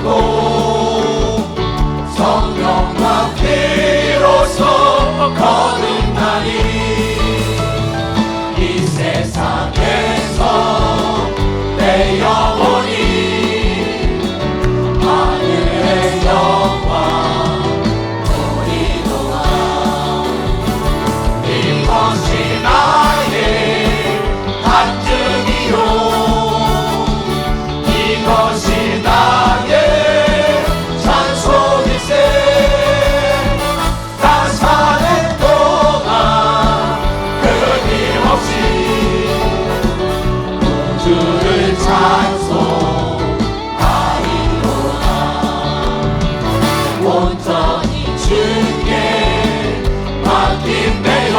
알고 성령과 피로써 거듭나니 이 세상에서 내 영혼이 하늘의 영광 보이도다. 이것이 나의 간증이요 이것이 나의 찬송일세. 나 사는 동안 끊임없이 주를 찬송하리로다. 온전히 주께 맡긴대요.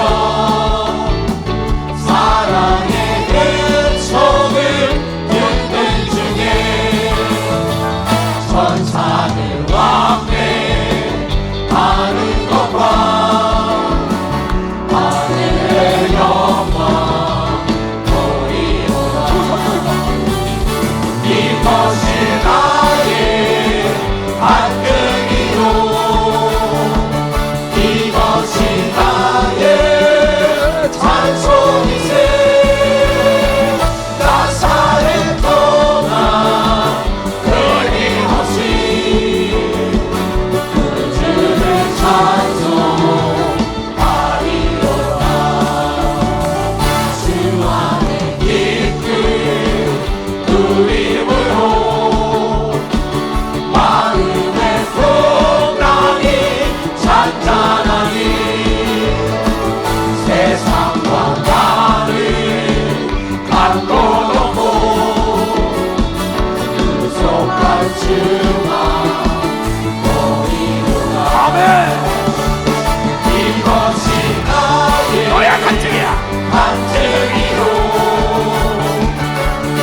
사랑의 은총을 듣는 중에 천사들 왕래 하는 것과 하늘의 영광 보이노라. 이것이 나의 간증이요 이것이 나의 찬송이세. 나 사는 동안 끊임없이 그 주를 찬송하리로다. 주 안에 깊은 누림으로 마음의 풍랑이 잔잔하니 세상과 나를 갖고 놓고 구속할 주만 보이노라. 아멘. 이것이 나의 너야 간증이야 간증이요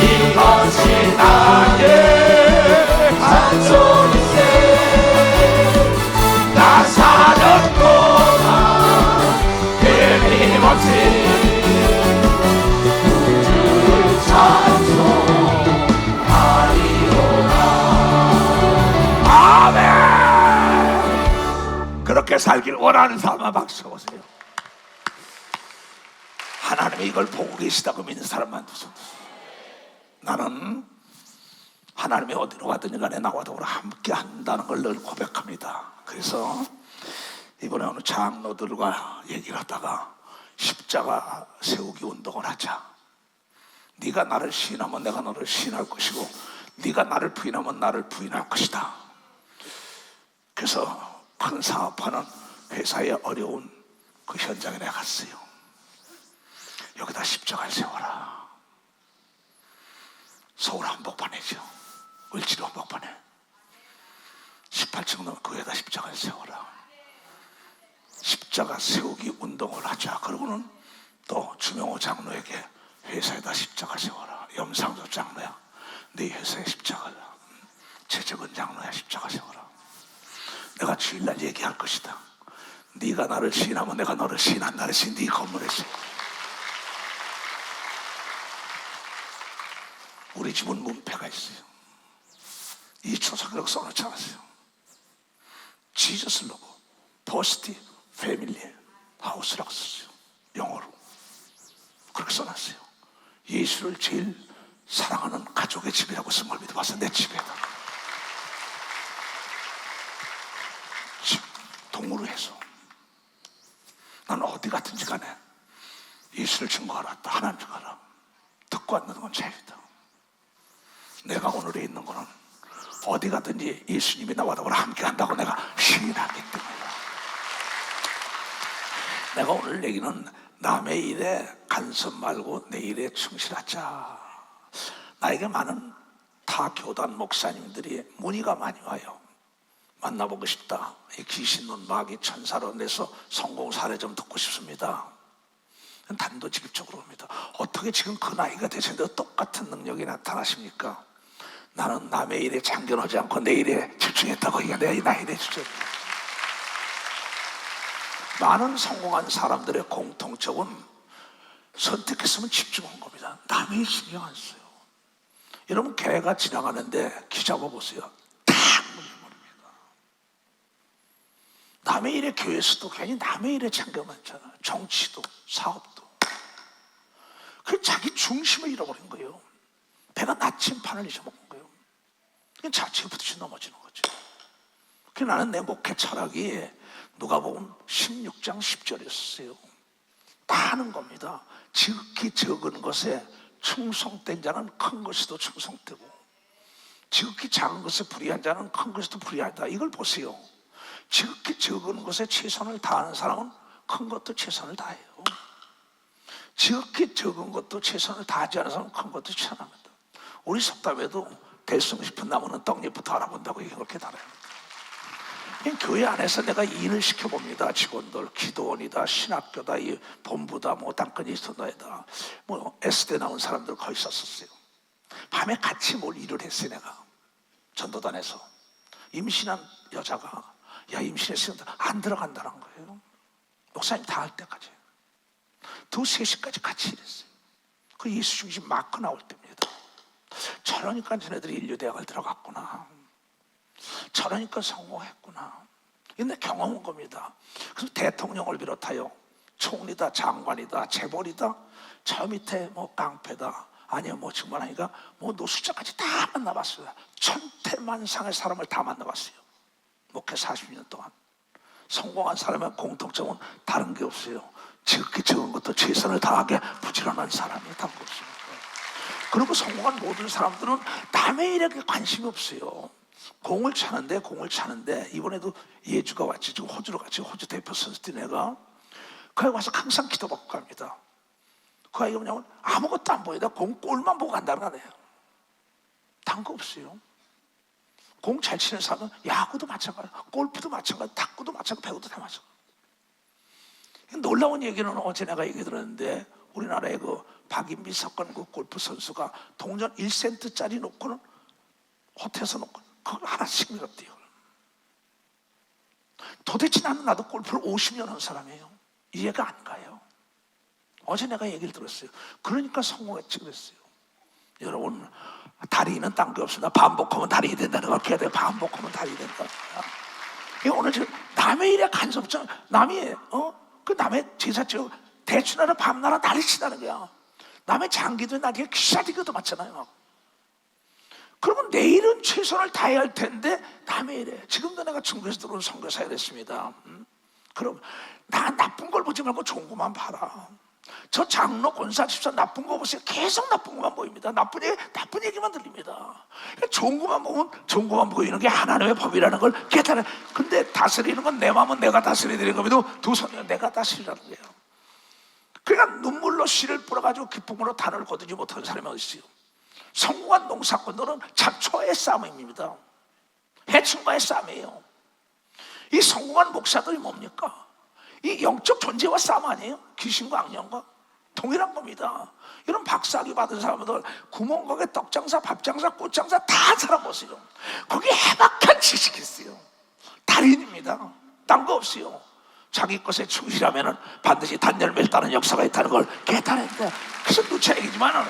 이것이 나의 찬송일세. 나 사는 동안 끊임없이 주를 찬송하리로다. 아멘. 그렇게 살길 원하는 사람만 박수 보세요. 하나님이 이걸 보고 계시다고 믿는 사람만 두 손. 나는 하나님이 어디로 가든지 간에 나와 더불어 함께 한다는 걸 늘 고백합니다. 그래서 이번에 어느 장로들과 얘기를 하다가 십자가 세우기 운동을 하자. 네가 나를 시인하면 내가 너를 시인할 것이고 네가 나를 부인하면 나를 부인할 것이다. 그래서 큰 사업하는 회사의 어려운 그 현장에 내가 갔어요. 여기다 십자가를 세워라. 서울 한복판이죠. 을지로 한복판에 18층 넘은 그 위에다 십자가를 세워라. 십자가 세우기 운동을 하자. 그러고는 또 주명호 장로에게 회사에다 십자가 세워라. 염상조 장로야, 네 회사에 십자가를. 최재근 장로야, 십자가 세워라. 내가 주일날 얘기할 것이다. 네가 나를 시인하면 내가 너를 시인한다. 그래서 네 건물에서 우리 집은 문패가 있어요. 이 초석이라고 써놓지 않았어요. 지저스 로고 포스트 패밀리 하우스라고 썼어요. 영어로 그렇게 써놨어요. 예수를 제일 사랑하는 가족의 집이라고 쓴 걸 믿어봤어. 내 집에다 집 동으로 해서 나는 어디 갔든지 간에 예수를 증거하라, 하나님 증거하라. 듣고 안 듣는 건 자유다. 내가 오늘에 있는 거는 어디 가든지 예수님이 나와 더불어 함께 한다고 내가 시인하기 때문에. 내가 오늘 얘기는 남의 일에 간섭 말고 내 일에 충실하자. 나에게 많은 타 교단 목사님들이 문의가 많이 와요. 만나보고 싶다. 이 귀신론 마귀 천사로 내서 성공 사례 좀 듣고 싶습니다. 단도직입적으로 옵니다. 어떻게 지금 그 나이가 되셨는데 똑같은 능력이 나타나십니까? 나는 남의 일에 참견하지 않고 내 일에 집중했다고. 이게 내 나이에 집중. 많은 성공한 사람들의 공통점은 선택했으면 집중한 겁니다. 남의 신경 안 써요. 여러분, 개가 지나가는데 귀 잡아보세요. 탁 남의 일에 교회에서도 괜히 남의 일에 참겨 많잖아. 정치도 사업도. 그 자기 중심을 잃어버린 거예요. 배가 나침판을 잊어먹은 거예요. 그냥 자취 부딪히 넘어지는 거죠. 그 나는 내 목회 철학이 누가복음 16장 10절이었어요. 다 하는 겁니다. 지극히 적은 것에 충성된 자는 큰 것에도 충성되고, 지극히 작은 것에 불의한 자는 큰 것에도 불의하다. 이걸 보세요. 지극히 적은 것에 최선을 다하는 사람은 큰 것도 최선을 다해요. 지극히 적은 것도 최선을 다하지 않은 사람은 큰 것도 최선합니다. 우리 속담에도 될성 싶은 나무는 떡잎부터 알아본다고 이렇게 달아요. 교회 안에서 내가 일을 시켜봅니다. 직원들, 기도원이다, 신학교다, 이 본부다, 뭐 땅끝이 선다이다, 뭐 S대 나온 사람들 거의 있었어요. 밤에 같이 뭘 일을 했어요. 내가 전도단에서 임신한 여자가 야 임신했으면 안 들어간다는 거예요. 목사님 다 할 때까지 2-3시까지 같이 일했어요. 그 예수 중심 마크 나올 때입니다. 저러니까 쟤네들이 인류대학을 들어갔구나, 저러니까 성공했구나. 근데 경험한 겁니다. 그래서 대통령을 비롯하여 총리다, 장관이다, 재벌이다, 저 밑에 뭐 깡패다, 아니면 뭐 정말 하니까 뭐 노숙자까지 다 만나봤어요. 천태만상의 사람을 다 만나봤어요. 목회 40년 동안. 성공한 사람의 공통점은 다른 게 없어요. 지극히 적은 것도 최선을 다하게 부지런한 사람이 다른 게 없습니다. 그리고 성공한 모든 사람들은 남의 일에 관심이 없어요. 공을 차는데 이번에도 예주가 왔지. 지금 호주로 갔지. 호주 대표 선수들 내가 거기 와서 항상 기도받고 갑니다. 그 아이가 뭐냐면 아무것도 안 보이다 공골만 보고 간다는 거예요. 다른 거 없어요. 공 잘 치는 사람은 야구도 마찬가지, 골프도 마찬가지, 탁구도 마찬가지, 배구도 다 마찬가지. 놀라운 얘기는 어제 내가 얘기 들었는데, 우리나라의 그 박인비 사건 그 골프 선수가 동전 1센트짜리 놓고는 호텔에서 놓고 그걸 하나씩 밀었대요. 도대체 나도 골프를 50년 한 사람이에요. 이해가 안 가요. 어제 내가 얘기를 들었어요. 그러니까 성공했지 그랬어요. 여러분, 다리는 딴 게 없습니다. 반복하면 다리 된다는 걸 기억해야 돼요. 반복하면 다리 된다. 오늘 지금 남의 일에 간섭장, 남의 그 남의 제사지로 대추나라 밤나라 난리 치다는 거야. 남의 장기도 나중에 귀사디기도 맞잖아요. 그러면 내일은 최선을 다해야 할 텐데 남의 일에. 지금도 내가 중국에서 들어온 선교사가 됐습니다. 그럼 나 나쁜 걸 보지 말고 좋은 것만 봐라. 저 장로, 권사, 집사 나쁜 거 보세요. 계속 나쁜 것만 보입니다. 나쁜 얘기만 들립니다. 좋은 것만 보면 좋은 것만 보이는 게 하나님의 법이라는 걸 깨달아요. 근데 다스리는 건 내 마음은 내가 다스려야 되는 겁니다. 두 손은 내가 다스리라는 거예요. 그러니까 눈물로 씨를 뿌려가지고 기쁨으로 단을 거두지 못하는 사람이 어디 있어요? 성공한 농사꾼들은 잡초의 싸움입니다. 해충과의 싸움이에요. 이 성공한 목사들이 뭡니까? 이 영적 존재와 싸움 아니에요? 귀신과 악령과 동일한 겁니다. 이런 박사학위 받은 사람들 구멍가게 떡장사, 밥장사, 꽃장사 다 살아보세요. 거기에 해박한 지식이 있어요. 달인입니다. 딴 거 없어요. 자기 것에 충실하면 반드시 단열매를 따는 역사가 있다는 걸 깨달았는데, 그래서 누차 얘기지만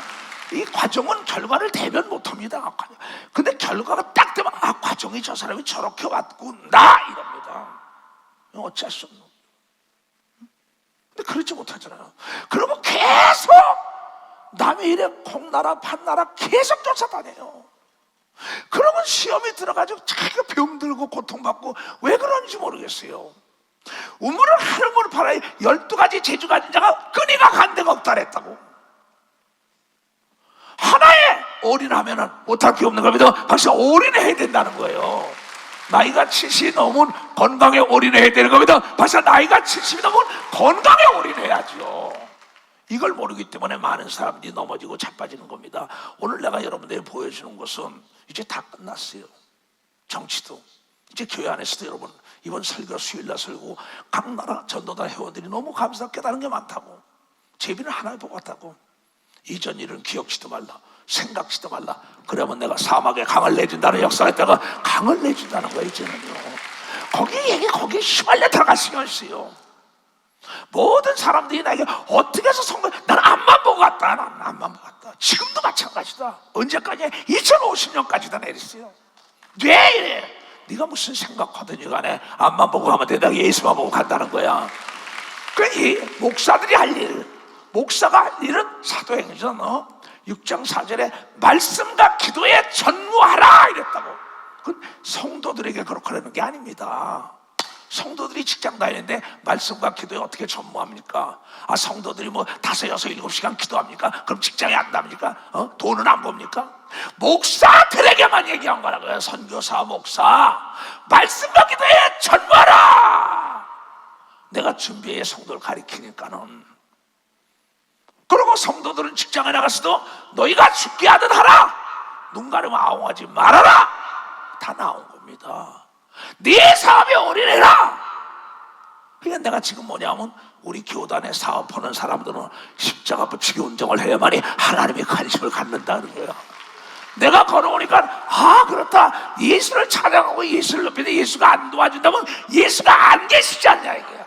이 과정은 결과를 대변 못합니다. 근데 결과가 딱 되면 과정이 저 사람이 저렇게 왔구나 이럽니다. 어쩔 수 없는. 근데 그렇지 못하잖아요. 그러면 계속 남의 일에 콩나라 판나라 계속 쫓아다녀요. 그러면 시험이 들어가지고 자기가 병들고 고통받고 왜 그런지 모르겠어요. 우물을 하루물 팔아야 12가지 재주 가진 자가 끈이가 간 데가 없다 그랬다고. 하나에 올인하면은 못할 게 없는 겁니다. 벌써 올인해야 된다는 거예요. 나이가 70이 넘으면 건강에 올인해야 되는 겁니다. 벌써 나이가 70이 넘으면 건강에 올인해야죠. 이걸 모르기 때문에 많은 사람들이 넘어지고 자빠지는 겁니다. 오늘 내가 여러분들에게 보여주는 것은 이제 다 끝났어요. 정치도 이제 교회 안에서도 여러분 이번 설교 수요일날 설교 각 나라 전도단 회원들이 너무 감사하게 깨달은 게 많다고. 제비는 하나에 뽑았다고. 이전 일은 기억지도 말라, 생각지도 말라. 그러면 내가 사막에 강을 내준다는 역사가 있다가 강을 내준다는 거야. 이제는요. 거기에 휘말려 들어갈 수가 있어요. 모든 사람들이 나에게 어떻게 해서 나는 앞만 보고 갔다. 나는 앞만 보고 갔다. 지금도 마찬가지다. 언제까지? 2050년까지다 내렸어요. 왜 이래? 네가 무슨 생각하든지 간에 앞만 보고 가면 된다. 예수만 보고 간다는 거야. 이 목사들이 할 일, 목사가 할 일은 사도행전 6장 4절에 말씀과 기도에 전무하라 이랬다고. 그건 성도들에게 그렇게 하는 게 아닙니다. 성도들이 직장 다니는데 말씀과 기도에 어떻게 전무합니까? 성도들이 뭐 5, 6, 7시간 기도합니까? 그럼 직장에 안 답니까? 돈은 안 봅니까? 목사들에게만 얘기한 거라고요. 선교사, 목사, 말씀과 기도에 전무하라. 내가 준비해 성도를 가리키니까는. 그리고 성도들은 직장에 나가서도 너희가 죽게 하든 하라, 눈 가리면 아웅하지 말아라, 다 나온 겁니다. 네 사업에 올인해라. 그러니까 내가 지금 뭐냐면 우리 교단에 사업하는 사람들은 십자가 붙이기 운동을 해야만이 하나님의 관심을 갖는다는 거야. 내가 걸어오니까 그렇다, 예수를 찬양하고 예수를 높이는데 예수가 안 도와준다면 예수가 안 계시지 않냐 이거야.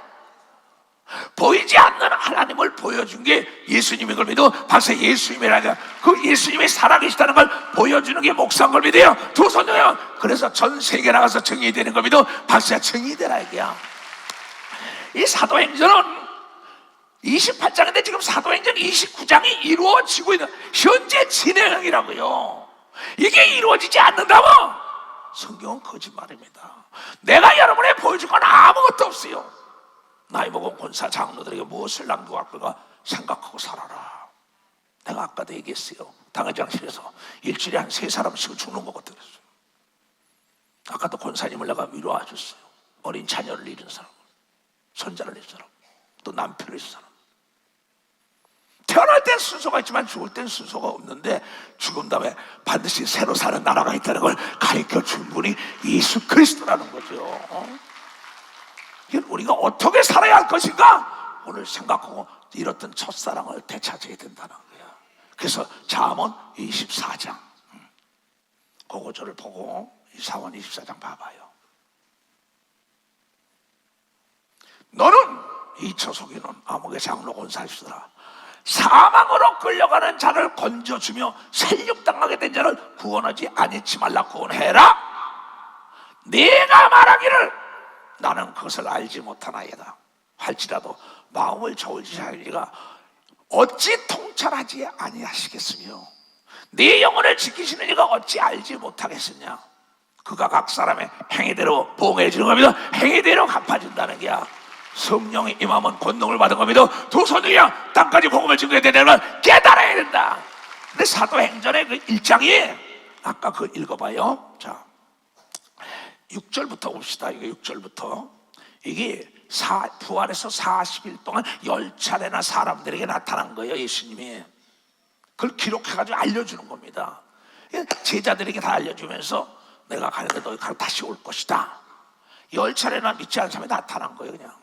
보이지 않는 하나님을 보여준 게 예수님인 걸 믿어. 박사 예수님이라니까 그 예수님이 살아계시다는 걸 보여주는 게 목사인 걸 믿어요. 두 손이요. 그래서 전 세계 나가서 증인이 되는 걸 믿어. 박사 증인이 되라 이거야. 이 사도행전은 28장인데 지금 사도행전 29장이 이루어지고 있는 현재 진행이라고요. 이게 이루어지지 않는다면 성경은 거짓말입니다. 내가 여러분에 보여줄 건 아무것도 없어요. 나이 먹은 권사 장로들에게 무엇을 낭비할 거가 생각하고 살아라. 내가 아까도 얘기했어요. 당회장실에서 일주일에 한 3사람씩은 죽는 것 같았어요. 아까도 권사님을 내가 위로해 줬어요. 어린 자녀를 잃은 사람, 손자를 잃은 사람, 또 남편을 잃은 사람. 태어날 땐 순서가 있지만 죽을 땐 순서가 없는데 죽은 다음에 반드시 새로 사는 나라가 있다는 걸 가르쳐 준 분이 예수 그리스도라는 거죠. 우리가 어떻게 살아야 할 것인가 오늘 생각하고 잃었던 첫사랑을 되찾아야 된다는 거야. 그래서 잠언 24장 그 구절을 보고 잠언 24장 봐봐요. 너는 이 처속이는 아목의 장로 권사시더라. 사망으로 끌려가는 자를 건져주며 살육당하게 된 자를 구원하지 아니치 말라. 구원해라. 네가 말하기를 나는 그것을 알지 못하나이다 할지라도 마음을 저울지 하리가 어찌 통찰하지 아니하시겠으며 네 영혼을 지키시는 이가 어찌 알지 못하겠느냐. 그가 각 사람의 행위대로 보응해 주는 겁니다. 행위대로 갚아준다는 게야. 성령이 임하면 권능을 받은 겁니다. 두 손이야 땅까지 복음을 증거해야 되는 걸 깨달아야 된다. 근데 사도행전의 그 1장이 아까 그거 읽어봐요. 자, 6절부터 봅시다. 이게 6절부터. 이게 부활해서 40일 동안 10차례나 사람들에게 나타난 거예요. 예수님이 그걸 기록해가지고 알려주는 겁니다. 제자들에게 다 알려주면서 내가 가는데 너희 가로 다시 올 것이다. 10차례나 믿지 않은 사람이 나타난 거예요. 그냥.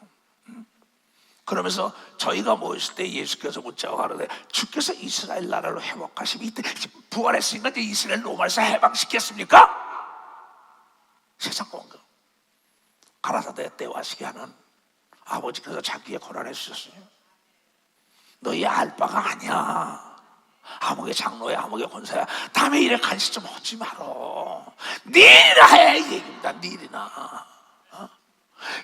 그러면서 저희가 모였을 때 예수께서 묻자고 하는데 주께서 이스라엘 나라로 회복하시면 이때 부활했으니까 이제 이스라엘 로마에서 해방시켰습니까? 세상 공급 가라사대 떼와시게 하는 아버지께서 자기의 고난을 주셨어요. 너희 알 바가 아니야. 아무개 장로야, 아무개 권사야. 다음에 일에 간식 좀 하지 말어. 네 일이나 해 이 얘기입니다. 네 일이나.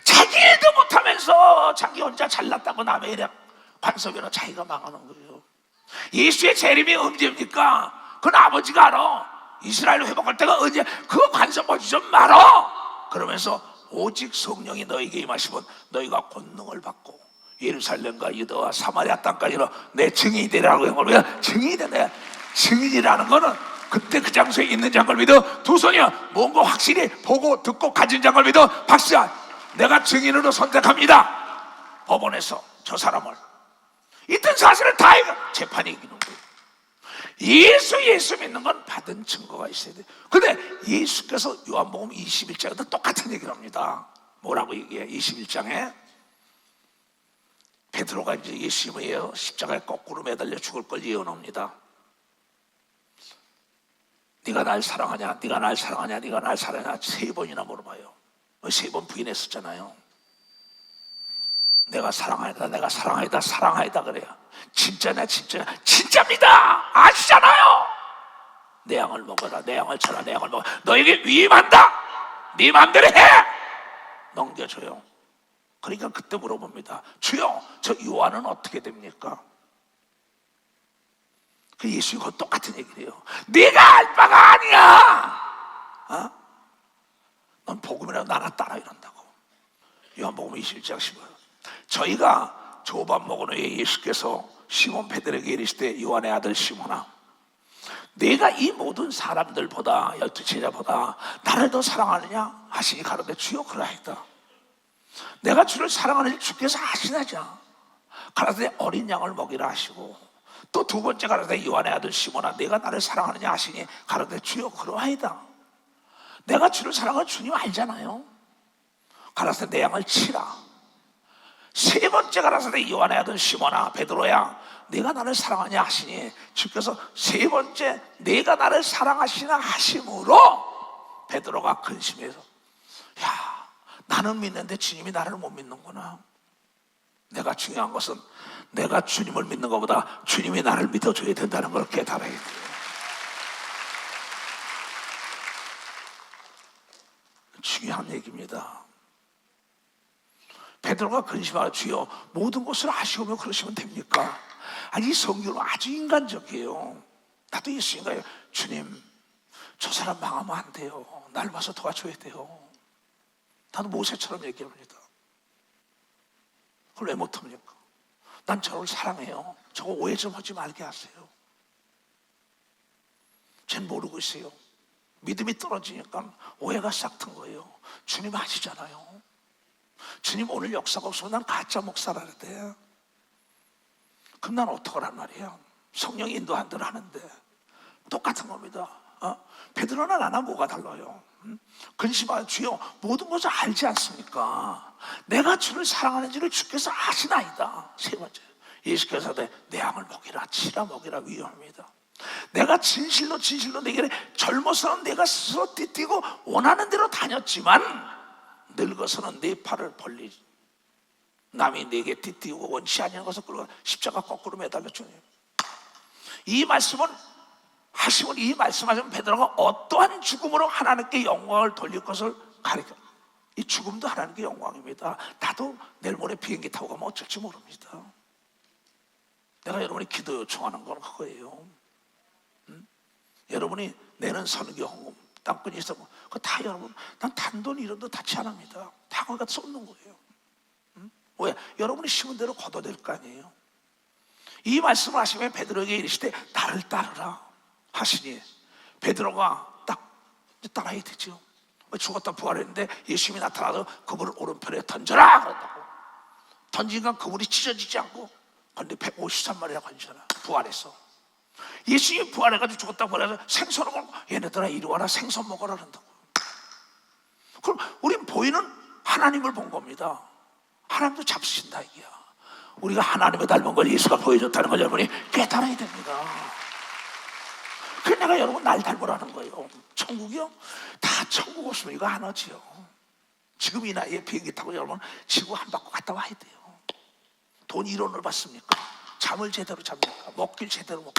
자기 일도 못하면서 자기 혼자 잘났다고 남의 일에 관섭이나 자기가 망하는 거예요. 예수의 재림이 언제입니까? 그건 아버지가 알아. 이스라엘 회복할 때가 언제? 그거 관섭하지 좀 말어. 그러면서 오직 성령이 너에게 임하시면 너희가 권능을 받고 예루살렘과 유다와 사마리아 땅까지는 내 증인이 되라고 한 겁니다. 증인이 되네. 증인이라는 거는 그때 그 장소에 있는 자인 걸 믿어. 두 손이야 뭔가 확실히 보고 듣고 가진 자인 걸 믿어. 박수야. 내가 증인으로 선택합니다. 법원에서 저 사람을 있던 사실을 다 재판이 이기는 거예요. 예수 믿는 건 받은 증거가 있어야 돼. 근데 예수께서 요한복음 21장에도 똑같은 얘기를 합니다. 뭐라고 얘기해? 21장에 베드로가 이제 예수님이에요. 십자가에 거꾸로 매달려 죽을 걸 예언합니다. 네가 날 사랑하냐? 네가 날 사랑하냐? 네가 날 사랑하냐? 3번이나 물어봐요. 3번 부인했었잖아요. 내가 사랑하다, 내가 사랑하다, 사랑하다 그래요. 진짜냐, 진짜냐? 진짜입니다. 아시잖아요. 내 양을 먹어라, 내 양을 쳐라, 내 양을 먹어. 너에게 위임한다. 네 마음대로 해! 넘겨줘요. 그러니까 그때 물어봅니다. 주여, 저 요한은 어떻게 됩니까? 그 예수가 똑같은 얘기를 해요. 네가 알 바가 아니야. 어? 넌 복음이라도 나나 따라 이런다고. 요한복음 21장 15절. 저희가 조밥 먹은 후에 예수께서 시몬 베드로에게 이르시되 요한의 아들 시몬아, 내가 이 모든 사람들보다 12 제자보다 나를 더 사랑하느냐 하시니 가로되 주여 그러하이다. 내가 주를 사랑하는 주께서 아시나자. 가로되 어린 양을 먹이라 하시고, 또 두 번째 가로되 요한의 아들 시몬아, 내가 나를 사랑하느냐 하시니 가로되 주여 그러하이다. 내가 주를 사랑하는 주님 알잖아요. 가로되 내 양을 치라. 세 번째 가로되 요한의 아들 시몬아 베드로야, 내가 나를 사랑하냐 하시니 주께서 세 번째 내가 나를 사랑하시나 하심으로 베드로가 근심해서, 야, 나는 믿는데 주님이 나를 못 믿는구나. 내가 중요한 것은 내가 주님을 믿는 것보다 주님이 나를 믿어줘야 된다는 걸 깨달아야 돼요. 중요한 얘기입니다. 베드로가 근심하여 주여 모든 것을 아시오며 그러시면 됩니까? 아니, 이 성경은 아주 인간적이에요. 나도 예수님가요. 주님, 저 사람 망하면 안 돼요. 날 봐서 도와줘야 돼요. 나도 모세처럼 얘기합니다. 그걸 왜 못합니까? 난 저를 사랑해요. 저거 오해 좀 하지 말게 하세요. 쟨 모르고 있어요. 믿음이 떨어지니까 오해가 싹 튼 거예요. 주님 아시잖아요. 주님 오늘 역사가 없으면 난 가짜 목사라 그래. 그럼 난 어떡하란 말이에요? 성령이 인도한 대로 하는데 똑같은 겁니다. 베드로나 나나 뭐가 달라요? 근심하여 주여 모든 것을 알지 않습니까? 내가 주를 사랑하는지를 주께서 아시나이다. 세 번째, 예수께서 내 양을 먹이라, 치라 먹이라 위험합니다. 내가 진실로 내게 젊어서는 내가 스스로 띠뛰고 원하는 대로 다녔지만 늙어서는 내 팔을 벌리지. 남이 내게 띠뛰고 원치 아니한 것을 끌고 십자가 거꾸로 매달려 주네요. 이 말씀은 하시면, 이 말씀하시면 베드로가 어떠한 죽음으로 하나님께 영광을 돌릴 것을 가르쳐. 이 죽음도 하나님께 영광입니다. 나도 내일 모레 비행기 타고 가면 어쩔지 모릅니다. 내가 여러분이 기도 요청하는 건 그거예요. 여러분이 내는 선교헌금, 땅끝이 있어, 그거 다 여러분, 난 단돈 이런 도 다치 안 합니다. 다 거기다 쏟는 거예요. 왜? 여러분이 심은 대로 거둬낼 거 아니에요. 이 말씀을 하시면 베드로에게 이르시되 나를 따르라 하시니 베드로가 딱 따라야 되죠. 죽었다 부활했는데 예수님이 나타나서 그물을 오른편에 던져라 그런다고. 던지니까 그물이 찢어지지 않고, 그런데 153마리나 건져라. 부활했어. 예수님이 부활해가지고 죽었다 부활해서 생선을 먹고, 얘네들아 이리 와라 생선 먹어라 그런다고. 그럼 우린 보이는 하나님을 본 겁니다. 하나님도 잡수신다 이게야. 우리가 하나님을 닮은 걸 예수가 보여줬다는 걸 여러분이 깨달아야 됩니다. 그래 내가 여러분 날 닮으라는 거예요. 천국이요? 다 천국 없으면 이거 안 하지요. 지금 이 나이에 비행기 타고 여러분 지구 한 바퀴 갔다 와야 돼요. 돈 1원을 받습니까? 잠을 제대로 잡니까? 먹길 제대로 먹고.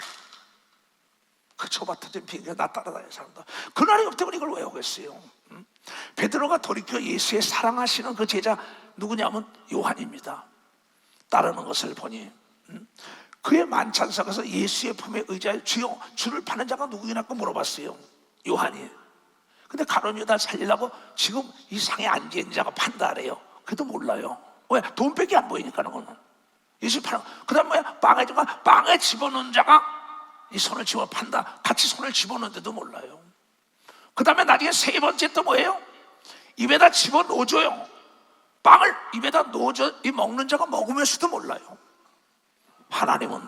그 초바터진 비행기가 나 따라다니는 사람들. 그날이 없다면 이걸 왜 오겠어요? 베드로가 돌이켜 예수의 사랑하시는 그 제자 누구냐면 요한입니다. 따르는 것을 보니 그의 만찬석에서 예수의 품에 의지하여 주여 주를 파는 자가 누구냐고 물어봤어요. 요한이. 근데 가룟 유다 살리려고 지금 이 상에 앉아있는 자가 판다 그래요. 그래도 몰라요. 왜? 돈밖에 안 보이니까 그거는. 예수 파는. 그 다음 뭐야? 빵에 집어넣은 자가 이 손을 집어 판다. 같이 손을 집어넣는데도 몰라요. 그 다음에 나중에 세 번째 또 뭐예요? 입에다 집어넣어줘요. 빵을 입에다 넣어줘. 이 먹는 자가 먹으면서도 몰라요. 하나님은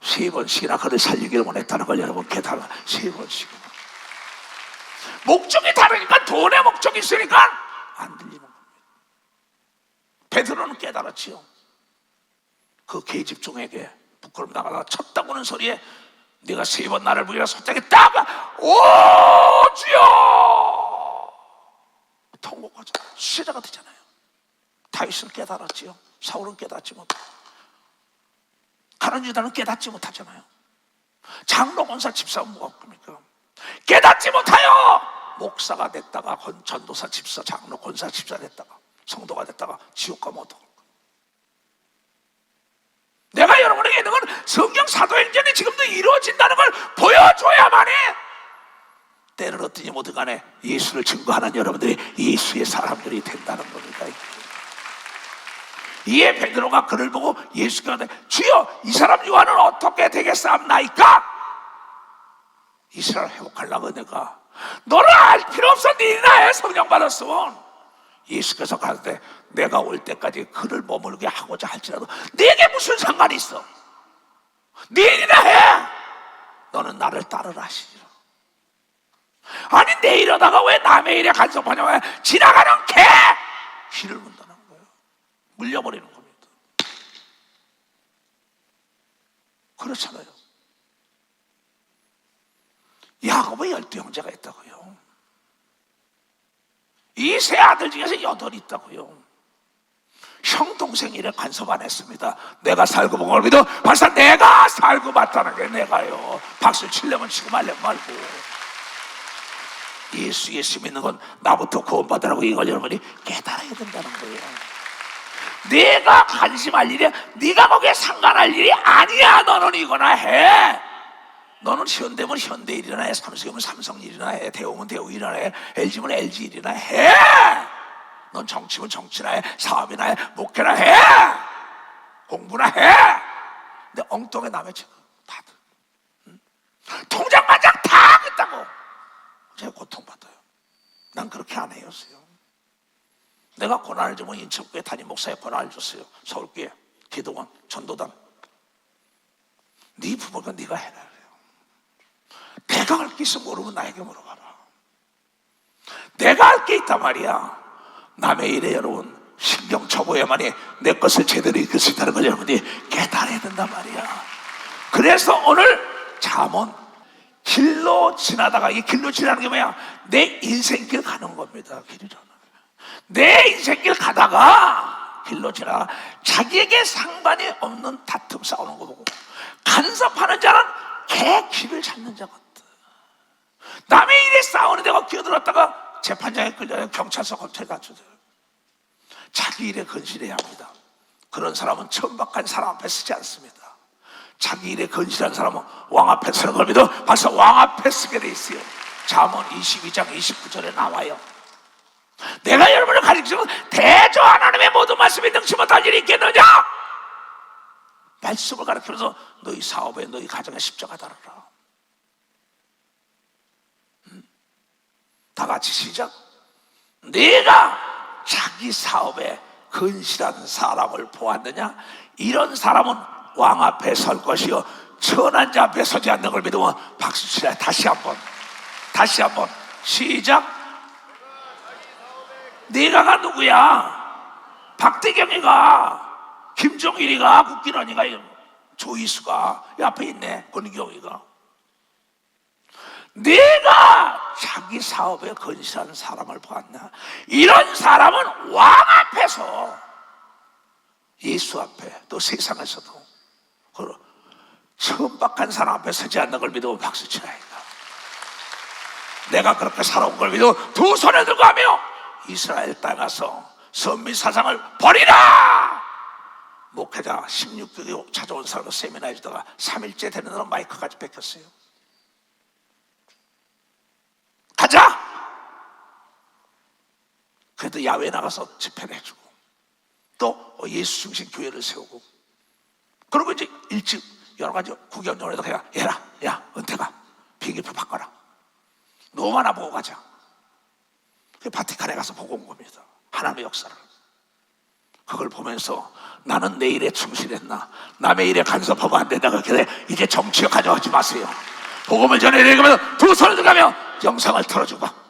세 번씩이나 그를 살리기를 원했다는 걸 여러분 깨달아. 세 번씩이나. 목적이 다르니까, 돈의 목적이 있으니까 안 들리는 겁니다. 베드로는 깨달았지요. 그 계집종에게 부끄럼 나가다가 쳤다고는 소리에 네가 세 번 나를 부리라 소짝에 딱 오 주여 통곡하죠. 시자가 되잖아요. 다윗은 깨달았지요. 사울은 깨닫지 못하고, 가룟 유다는 깨닫지 못하잖아요. 장로 권사 집사는 뭐가 겁니까? 깨닫지 못하여 목사가 됐다가 전도사, 집사, 장로, 권사, 집사 됐다가 성도가 됐다가 지옥 가면 어떡할 거야? 내가 여러분에게 있는 건 성경 사도행전이 지금도 이루어진다는 걸 보여줘야만 해. 때는 어떠니 뭐든 간에 예수를 증거하는 여러분들이 예수의 사람들이 된다는 겁니다. 이에 베드로가 그를 보고 예수께 말하되 주여 이 사람 요한은 어떻게 되겠사옵나이까? 이스라엘 회복하려고 내가 너는 알 필요 없어. 네 일이나 해. 성령 받았으면. 예수께서 가르치되 내가 올 때까지 그를 머물게 하고자 할지라도 네게 무슨 상관이 있어? 네 일이나 해. 너는 나를 따르라 하시니라. 아니 내 일하다가 왜 남의 일에 간섭하냐고. 왜 지나가는 개 귀를 문다는 거예요. 물려버리는 겁니다. 그렇잖아요. 야곱의 12형제가 있다고요. 이 세 아들 중에서 8이 있다고요. 형 동생 일에 간섭 안 했습니다. 내가 살고 본 걸 믿어. 벌써 내가 살고 봤다는 게 내가요. 박수 치려면 치고 말려면 말고. 예수 믿는 건 나부터 구원받으라고 이걸 여러분이 깨달아야 된다는 거예요. 내가 관심할 일이야. 네가 거기에 상관할 일이 아니야. 너는 이거나 해. 너는 현대면 현대 일이나 해. 삼성이면 삼성 일이나 해. 대우면 대우 일이나 해. LG면 LG 일이나 해. 넌 정치면 정치나 해. 사업이나 해. 목회나 해. 공부나 해. 근데 엉뚱하게 남의 책 다들 통장 만장 다 했다고 제가 고통받아요. 난 그렇게 안 해요. 내가 고난을 주면 인천교회 담임 목사에 고난을 줬어요. 서울교회 기도원 전도단. 네 부모가 네가 해라 그래요. 내가 할 게 있어 모르면 나에게 물어봐라. 내가 할 게 있단 말이야. 남의 일에 여러분 신경 쳐보야만이 내 것을 제대로 이끌 수 있다는 걸 여러분이 깨달아야 된단 말이야. 그래서 오늘 잠언 길로 지나다가, 이 길로 지나는 게 뭐야? 내 인생길 가는 겁니다. 길이라는 내 인생길 가다가 길로 지나가 자기에게 상관이 없는 다툼 싸우는 거 보고 간섭하는 자는 개 귀를 잡는 자 같다. 남의 일에 싸우는 데가 끼어들었다가 재판장에 끌려요. 경찰서 검찰에 갖춰져요. 자기 일에 건실해야 합니다. 그런 사람은 천박한 사람 앞에 서지 않습니다. 자기 일에 건실한 사람은 왕 앞에 서는 걸 믿어 벌써 왕 앞에 서게 돼 있어요. 잠언 22장 29절에 나와요. 내가 여러분을 가르치면 대저 하나님의 모든 말씀에 능치 못할 일이 있겠느냐? 말씀을 가르치면서 너희 사업에 너희 가정에 십자가 달아라. 다 같이 시작. 네가 자기 사업에 건실한 사람을 보았느냐? 이런 사람은 왕 앞에 설 것이요 천한 자 앞에 서지 않는 걸 믿으면 박수 치라. 다시 한번 시작. 네가가 누구야? 박대경이가, 김종일이가, 국기란이가, 조이수가 이 앞에 있네. 권경이가. 네가 자기 사업에 건실한 사람을 보았나? 이런 사람은 왕 앞에서, 예수 앞에, 또 세상에서도 천박한 사람 앞에 서지 않는 걸 믿으면 박수 치라. 내가 그렇게 살아온 걸 믿어 두 손을 들고 하며 이스라엘 땅에 가서 선미 사상을 버리라. 목회자 16교에 찾아온 사람을 세미나 해주다가 3일째 되는 날은 마이크까지 뺏겼어요. 가자. 그래도 야외에 나가서 집회를 해주고 또 예수 중심 교회를 세우고, 그리고 이제 일찍 여러 가지 구경용으로 해가 얘라, 야 은퇴가 비행기표 바꿔라. 너무 하나 보고 가자. 그 바티칸에 가서 보고 온 겁니다. 하나님의 역사를. 그걸 보면서 나는 내 일에 충실했나? 남의 일에 간섭하면 안 된다. 그렇게 이제 정치에 가져가지 마세요. 복음을 전해드리면 두 손을 들어가며 영상을 틀어주고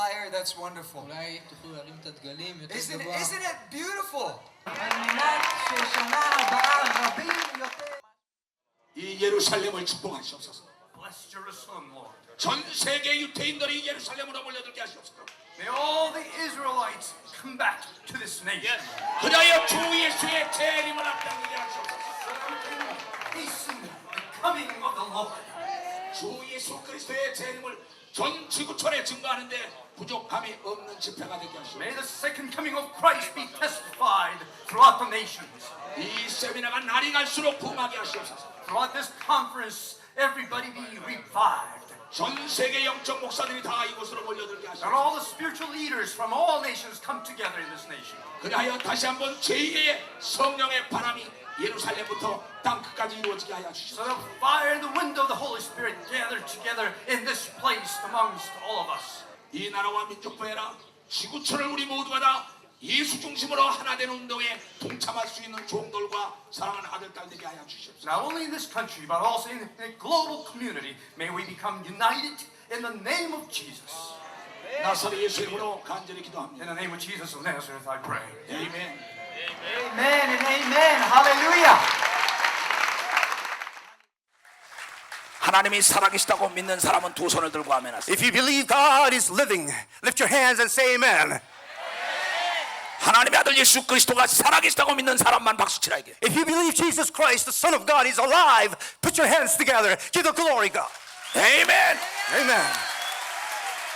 higher, that's wonderful. אולי תוכלו להרים את הדגלים יותר Isn't גבוה. it beautiful? 이 예루살렘을 축복하시옵소서. Bless Jerusalem, Lord. 전 세계 유태인들이 예루살렘으로 몰려들게 하시옵소서. May all the Israelites come back to this nation. 그리하여 주 예수의 재림을 앞당기게 하시옵소서. Hasten the coming of the Lord. 주 예수 그리스도의 재림을 전 지구촌에 증거하는데 부족함이 없는 집회가 되게 하시옵소서. May the second coming of Christ be testified throughout the nations. 이 세미나가 날이 갈수록 부흥하게 하시옵소서. Throughout this conference, everybody be revived. 전 세계 영적 목사들이 다 이곳으로 몰려들게 And 하시옵소서. all the spiritual leaders from all nations come together in this nation. 그리하여 다시 한번 제2의 성령의 바람이 예루살렘부터 땅 끝까지 이루어지게 하여 So 주시옵소서. the fire and the wind of the Holy Spirit gather together in this place amongst all of us. 이 나라와 민족부에라 지구촌을 우리 모두가 다 예수 중심으로 하나 되는 운동에 동참할 수 있는 종들과 사랑하는 아들 딸 되게 하여 주시옵소서. Not only in this country, but also in the global community, may we become united in the name of Jesus. 나사렛 예수 이름으로 간절히 기도합니다. In the name of Jesus of Nazareth, I pray. 아멘. Amen and amen. Hallelujah. 하나님이 살아계시다고 믿는 사람은 두 손을 들고 아멘 하세요. If you believe God is living, lift your hands and say amen. 하나님의 아들 예수 그리스도가 살아계시다고 믿는 사람만 박수 치라 이게. If you believe Jesus Christ, the Son of God, is alive, put your hands together. Give the glory, God. 아멘. Amen.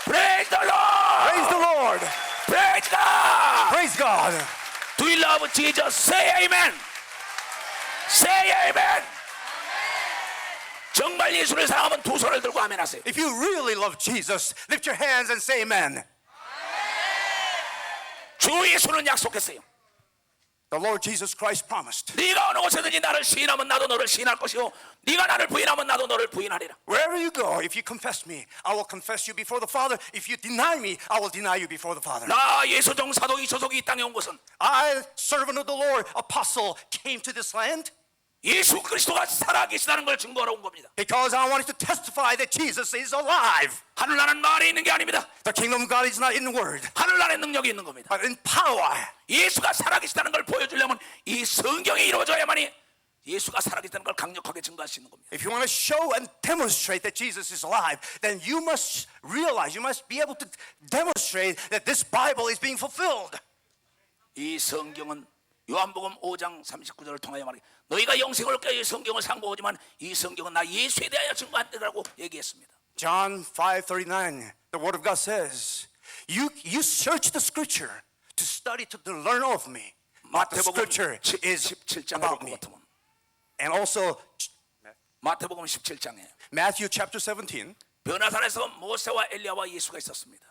Praise the Lord. Praise the Lord. Praise God. Praise God. Do you love Jesus? Say amen. Say amen. 정말 예수를 사랑하면 두 손을 들고 아멘 하세요. If you really love Jesus, lift your hands and say amen. 주 예수는 약속했어요. The Lord Jesus Christ promised. 네가 어느 곳에든지 나를 시인하면 나도 너를 시인할 것이요 네가 나를 부인하면 나도 너를 부인하리라. Wherever you go, if you confess me, I will confess you before the Father. If you deny me, I will deny you before the Father. 나 예수종 사도 이 소속이 이 땅에 온 것은 I, servant of the Lord, apostle, came to this land 예수 그리스도가 살아계시다는 걸 증거하러 온 겁니다. because I wanted to testify that Jesus is alive. 하늘나라는 말에 있는 게 아닙니다. The kingdom of God is not in word, 하늘나라의 능력이 있는 겁니다. but in power. 예수가 살아계시다는 걸 보여주려면 이 성경이 이루어져야만이 예수가 살아계시다는 걸 강력하게 증거할 수 있는 겁니다. If you want to show and demonstrate that Jesus is alive, then you must realize, you must be able to demonstrate that this Bible is being fulfilled. 이 성경은 요한복음 5장 39절을 통하여 말하기 너희가 영생을 얻기 위해 성경을 상고하지만 이 성경은 나 예수에 대하여 증거한다라고 얘기했습니다. John 5:39, the Word of God says, you search the Scripture to study, to learn of me. But the 마태복음 Scripture is 17장에 about 볼 me. 것 같으면 And also 마태복음 17장에 Matthew chapter 17, 변화산에서 모세와 엘리야와 예수가 있었습니다.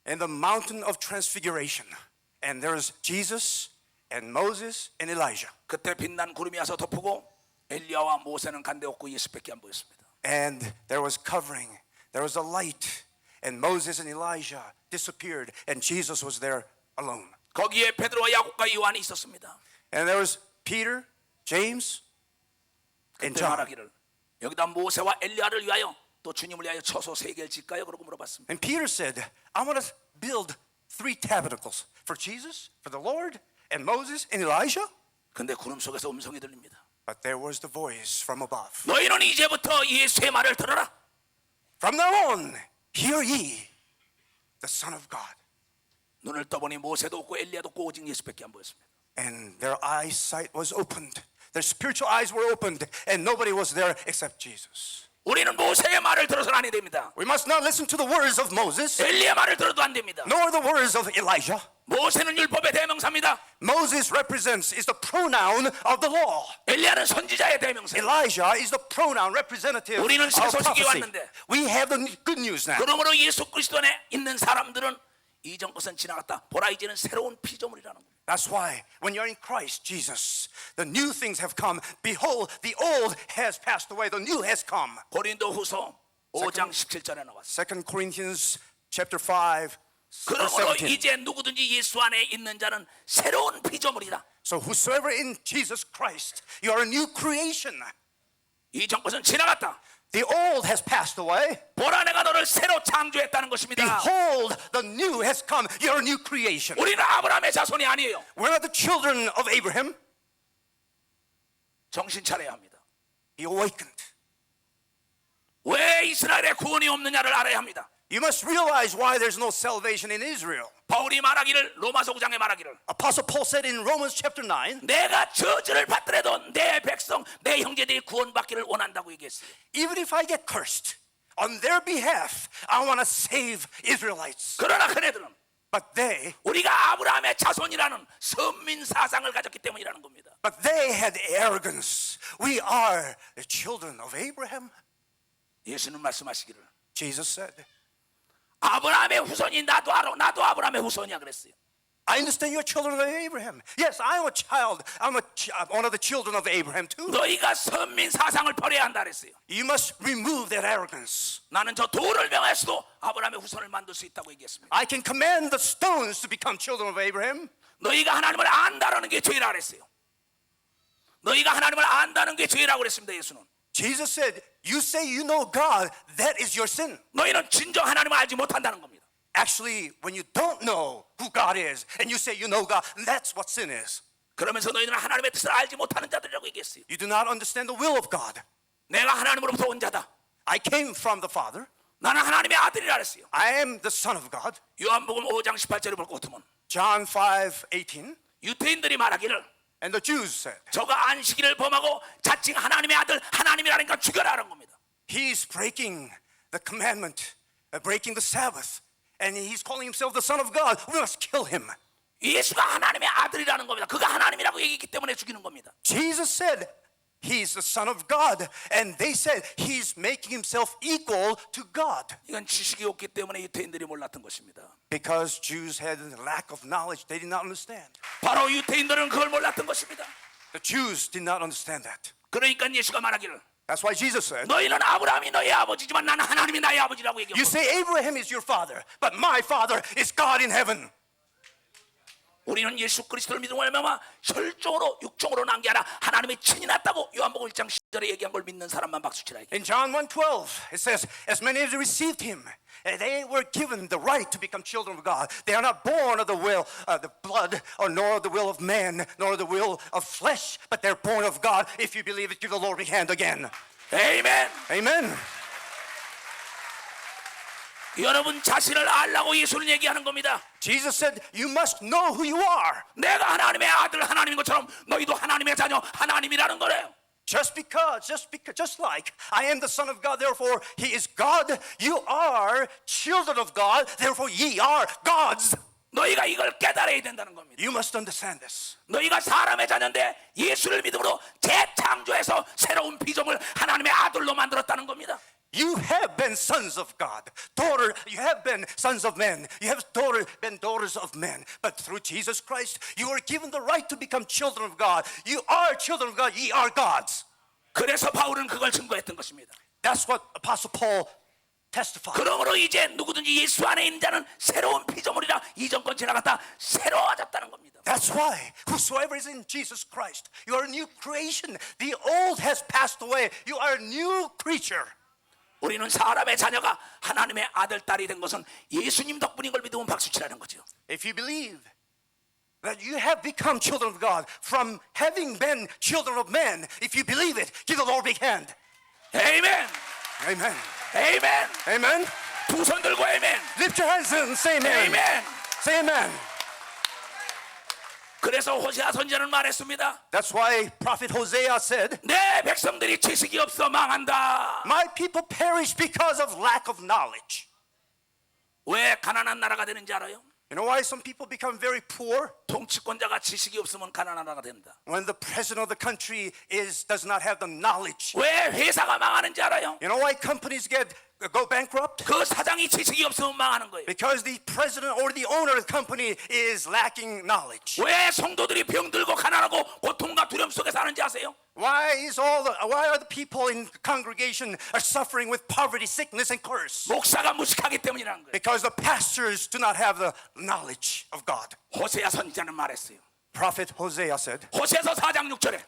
in the mountain of transfiguration. And there's Jesus and Moses and Elijah. 그때 빛난 구름이 와서 덮고 엘리야와 모세는 간데 없고 예수밖에 안 보였습니다. And there was covering, there was a light, and Moses and Elijah disappeared, and Jesus was there alone. 거기에 베드로와 야곱과 요한이 있었습니다. And there was Peter, James, and 그때 John. 말하기를 여기다 모세와 엘리야를 위하여 또 주님을 위하여 처소 세 개를 짓까요? 그러고 물어봤습니다. And Peter said, I'm going to build 3 tabernacles for Jesus, for the Lord, and Moses and Elijah. 근데 구름 속에서 음성이 들립니다. But there was the voice from above. 너희는 이제부터 예수의 말을 들어라. From now on, hear ye the Son of God. 눈을 떠보니 모세도 없고 엘리야도 없고 오직 예수밖에 안 보였습니다. And their eyesight was opened. Their spiritual eyes were opened, and nobody was there except Jesus. 우리는 모세의 말을 들어서는 아니 됩니다. We must not listen to the words of Moses, 엘리야 말을 들어도 안 됩니다. nor the words of Elijah. 모세는 율법의 대명사입니다. Moses is the pronoun of the law. 엘리야는 선지자의 대명사. Elijah is the pronoun representative 우리는 of 새 소식이 prophecy. 왔는데. We have the good news now. 그러므로 예수 그리스도 안에 있는 사람들은 이전 것은 지나갔다. 보라 이제는 새로운 피조물이라는 겁니다. That's why when you're in Christ Jesus, the new things have come. Behold, the old has passed away. The new has come. 고린도후서 5장 17절에 나왔어요. 2 Corinthians chapter 5, verse 그러므로 17. 이제 누구든지 예수 안에 있는 자는 새로운 피조물이다. So whosoever in Jesus Christ, you are a new creation. 이전 것은 지나갔다. The old has passed away. 보라 내가 너를 새로 창조하리라. 재창조했다는 것입니다. Behold, the new has come. You're a new creation. 우리는 아브라함의 자손이 아니에요. We're not the children of Abraham. 정신 차려야 합니다. He awakened. 왜 이스라엘에 구원이 없느냐를 알아야 합니다. You must realize why there's no salvation in Israel. 바울이 말하기를, 로마서 9장에 말하기를, Apostle Paul said in Romans chapter 9, 내가 저주를 받더라도 내 백성, 내 형제들이 구원받기를 원한다고 얘기했어요. even if I get cursed, on their behalf, I want to save Israelites. 그러나 그네들은 But 우리가 아브라함의 자손이라는 선민 사상을 가졌기 때문이라는 겁니다. they had arrogance. We are the children of Abraham. 예수는 말씀하시기를, Jesus said, 아브라함의 후손이 나도 알아, 나도 아브라함의 후손이야 그랬어요. I understand you're children of Abraham. Yes, I'm a child. I'm one of the children of Abraham too. 너희가 선민 사상을 버려야 한다 그랬어요. You must remove that arrogance. 나는 저 돌을 명했어도 아브라함의 후손을 만들 수 있다고 얘기했습니다. I can command the stones to become children of Abraham. 너희가 하나님을 안다라는 게 죄라 그랬어요. 너희가 하나님을 안다는 게 죄라고 그랬습니다. 예수는. Jesus said, you say you know God, that is your sin. 너희는 진정 하나님을 알지 못한다는 겁니다. Actually, when you don't know who God is and you say you know God, that's what sin is. 그러면서 너희는 하나님의 뜻을 알지 못하는 자들이라고 얘기했어요. You do not understand the will of God. 내가 하나님으로부터 온 자다. I came from the Father. 나는 하나님의 아들이라 그랬어요. I am the Son of God. 요한복음 5장 18절을 볼 것 같으면 John 5:18. 유태인들이 말하기를, And the Jews said, 저가 안식일을 범하고 자칭 하나님의 아들 하나님이라니까 죽여라는 겁니다. he's breaking the commandment, breaking the Sabbath, and he's calling himself the Son of God. We must kill him. 예수가 하나님의 아들이라는 겁니다. 그가 하나님이라고 얘기했기 때문에 죽이는 겁니다. Jesus said he's the Son of God, and they said he's making himself equal to God. 이건 지식이 없기 때문에 유태인들이 몰랐던 것입니다. Because Jews had a lack of knowledge, they did not understand. 바로 유태인들은 그걸 몰랐던 것입니다. The Jews did not understand that. 그러니까 예수가 말하기를, That's why Jesus said, 너희는 아브라함이 너희 아버지지만 나는 하나님이 나의 아버지라고 you 얘기했고, say Abraham is your father, but my father is God in heaven. 우리는 예수 그리스도를 믿음으로 말미암아 혈종으로 육종으로 난 게 아니라 하나님의 친이 났다고 요한복음 1장 10절에 얘기한 걸 믿는 사람만 박수치라. In John 1:12, it says, as many as received him, they were given the right to become children of God. They are not born of the will, the blood, or nor of the will of man, nor the will of flesh, but they're born of God. If you believe it, give the Lord a hand again. 아멘. Amen. 여러분 자신을 알라고 예수는 얘기하는 겁니다. Jesus said, you must know who you are. 내가 하나님의 아들 하나님인 것처럼 너희도 하나님의 자녀 하나님이라는 거래요. Just like I am the Son of God, therefore He is God. You are children of God, therefore ye are gods. 너희가 이걸 깨달아야 된다는 겁니다. You must understand this. 너희가 사람의 자녀인데 예수를 믿음으로 재창조해서 새로운 피조물 하나님의 아들로 만들었다는 겁니다. You have been sons of God, daughter. You have been sons of men. You have been daughters of men. But through Jesus Christ, you are given the right to become children of God. You are children of God. Ye are gods. 그래서 바울은 그걸 증거했던 것입니다. That's what Apostle Paul testified. 그러므로 이제 누구든지 예수 안에 있는 자는 새로운 피조물이라 이전 건 지나갔다 새로워졌다는 겁니다. That's why whosoever is in Jesus Christ, you are a new creation. The old has passed away. You are a new creature. 우리는 사람의 자녀가 하나님의 아들, 딸이 된 것은 예수님 덕분인 걸 믿으면 박수치라는 거죠. If you believe that you have become children of God from having been children of men, if you believe it, give the Lord a big hand. 아멘. Amen. 아멘. Amen. 두 손 들고 아멘. Lift your hands and say amen. 아멘. Say amen. 그래서 호세아 선지자는 말했습니다. That's why Prophet Hosea said, 내 백성들이 지식이 없어 망한다. my people perish because of lack of knowledge. 왜 가난한 나라가 되는지 알아요? You know why some people become very poor? 통치권자가 지식이 없으면 가난한 나라가 된다. When the president of the country does not have the knowledge. 왜 회사가 망하는지 알아요? You know why companies go bankrupt? 그 사장이 지식이 없으면 망하는 거예요. Because the president or the owner of the company is lacking knowledge. 왜 성도들이 병들고 가난하고 고통과 두려움 속에 사는지 아세요? Why are the people in the congregation are suffering with poverty, sickness, and curse? 목사가 무식하기 때문이라는 거예요. Because the pastors do not have the knowledge of God. 호세아 선지자는 말했어요. Prophet Hosea said, 호세아서 4장 6절에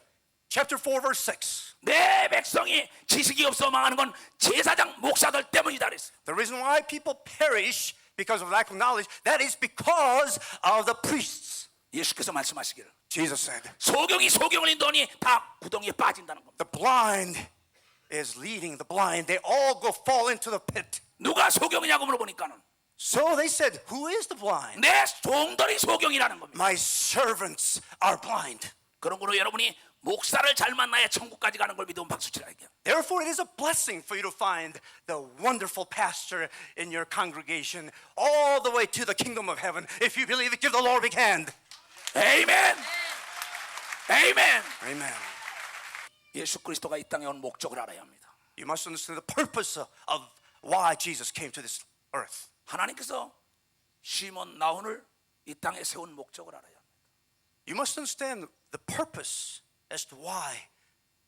chapter 4, verse 6. 내 백성이 지식이 없어 망하는 건 제사장 목사들 때문이다 그랬어요. The reason why people perish because of lack of knowledge, that is because of the priests. 예수께서 말씀하시기를 Jesus said, 소경이 소경을 인도하니 다 구덩이에 빠진다는 겁니다. the blind is leading the blind. They all go fall into the pit. 누가 소경이냐고 물어보니까는 So they said, who is the blind? 내 종들이 소경이라는 겁니다. My servants are blind. 그러므로 여러분이 목사를 잘 만나야 천국까지 가는 걸 믿으면 박수치라 이게. Therefore, it is a blessing for you to find the wonderful pastor in your congregation all the way to the kingdom of heaven. If you believe it, give the Lord a big hand. 아멘. 아멘. Amen. 예수 그리스도가 이 땅에 온 목적을 알아야 합니다. You must understand the purpose of why Jesus came to this earth. 하나님께서 시몬 나훈을 이 땅에 세운 목적을 알아야 합니다. You must understand the purpose as to why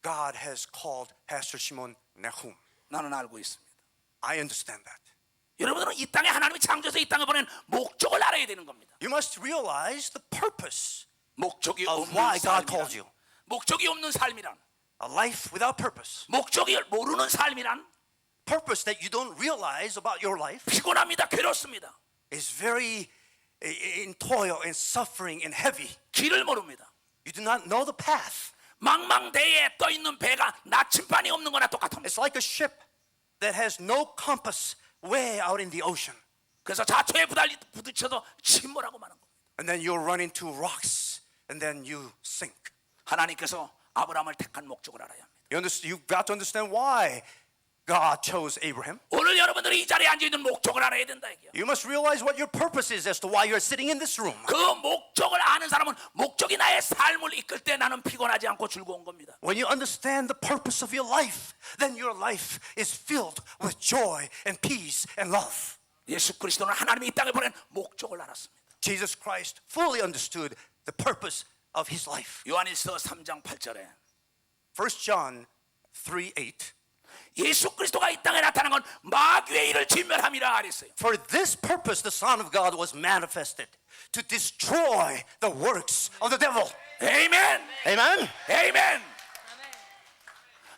God has called Pastor Shimon Nahum. 나는 알고 있습니다. I understand that. 여러분들은 이 땅에 하나님이 창조해서 이 땅에 보낸 목적을 알아야 되는 겁니다. You must realize the purpose 목적이 of 없는 why God called you. 삶이란, 목적이 없는 삶이란, A life without purpose. 목적이 모르는 삶이란 Purpose that you don't realize about your life 피곤합니다. 괴롭습니다. is very in toil and suffering and heavy. 길을 모릅니다. You do not know the path. 망망대해에 떠 있는 배가 나침반이 없는 거나 똑같습니다. It's like a ship that has no compass way out in the ocean. 그래서 자초에 부딪혀서 침몰하고 마는 겁니다. And then you'll run into rocks and then you sink. 하나님께서 아브라함을 택한 목적을 알아야 합니다. You've got to understand why God chose Abraham. 오늘 여러분들이 이 자리에 앉아 있는 목적을 알아야 된다 이게요. You must realize what your purpose is as to why you're sitting in this room. 그 목적을 아는 사람은 목적이 나의 삶을 이끌 때 나는 피곤하지 않고 즐거운 겁니다. When you understand the purpose of your life, then your life is filled with joy and peace and love. 예수 그리스도는 하나님이 이 땅에 보낸 목적을 알았습니다. Jesus Christ fully understood the purpose of his life. 요한일서 3장 8절에 1 John 3:8. 예수 그리스도가 이 땅에 나타난 건 마귀의 일을 진멸함이라 그랬어요. For this purpose the Son of God was manifested, to destroy the works of the devil. 아멘. Amen. 아멘.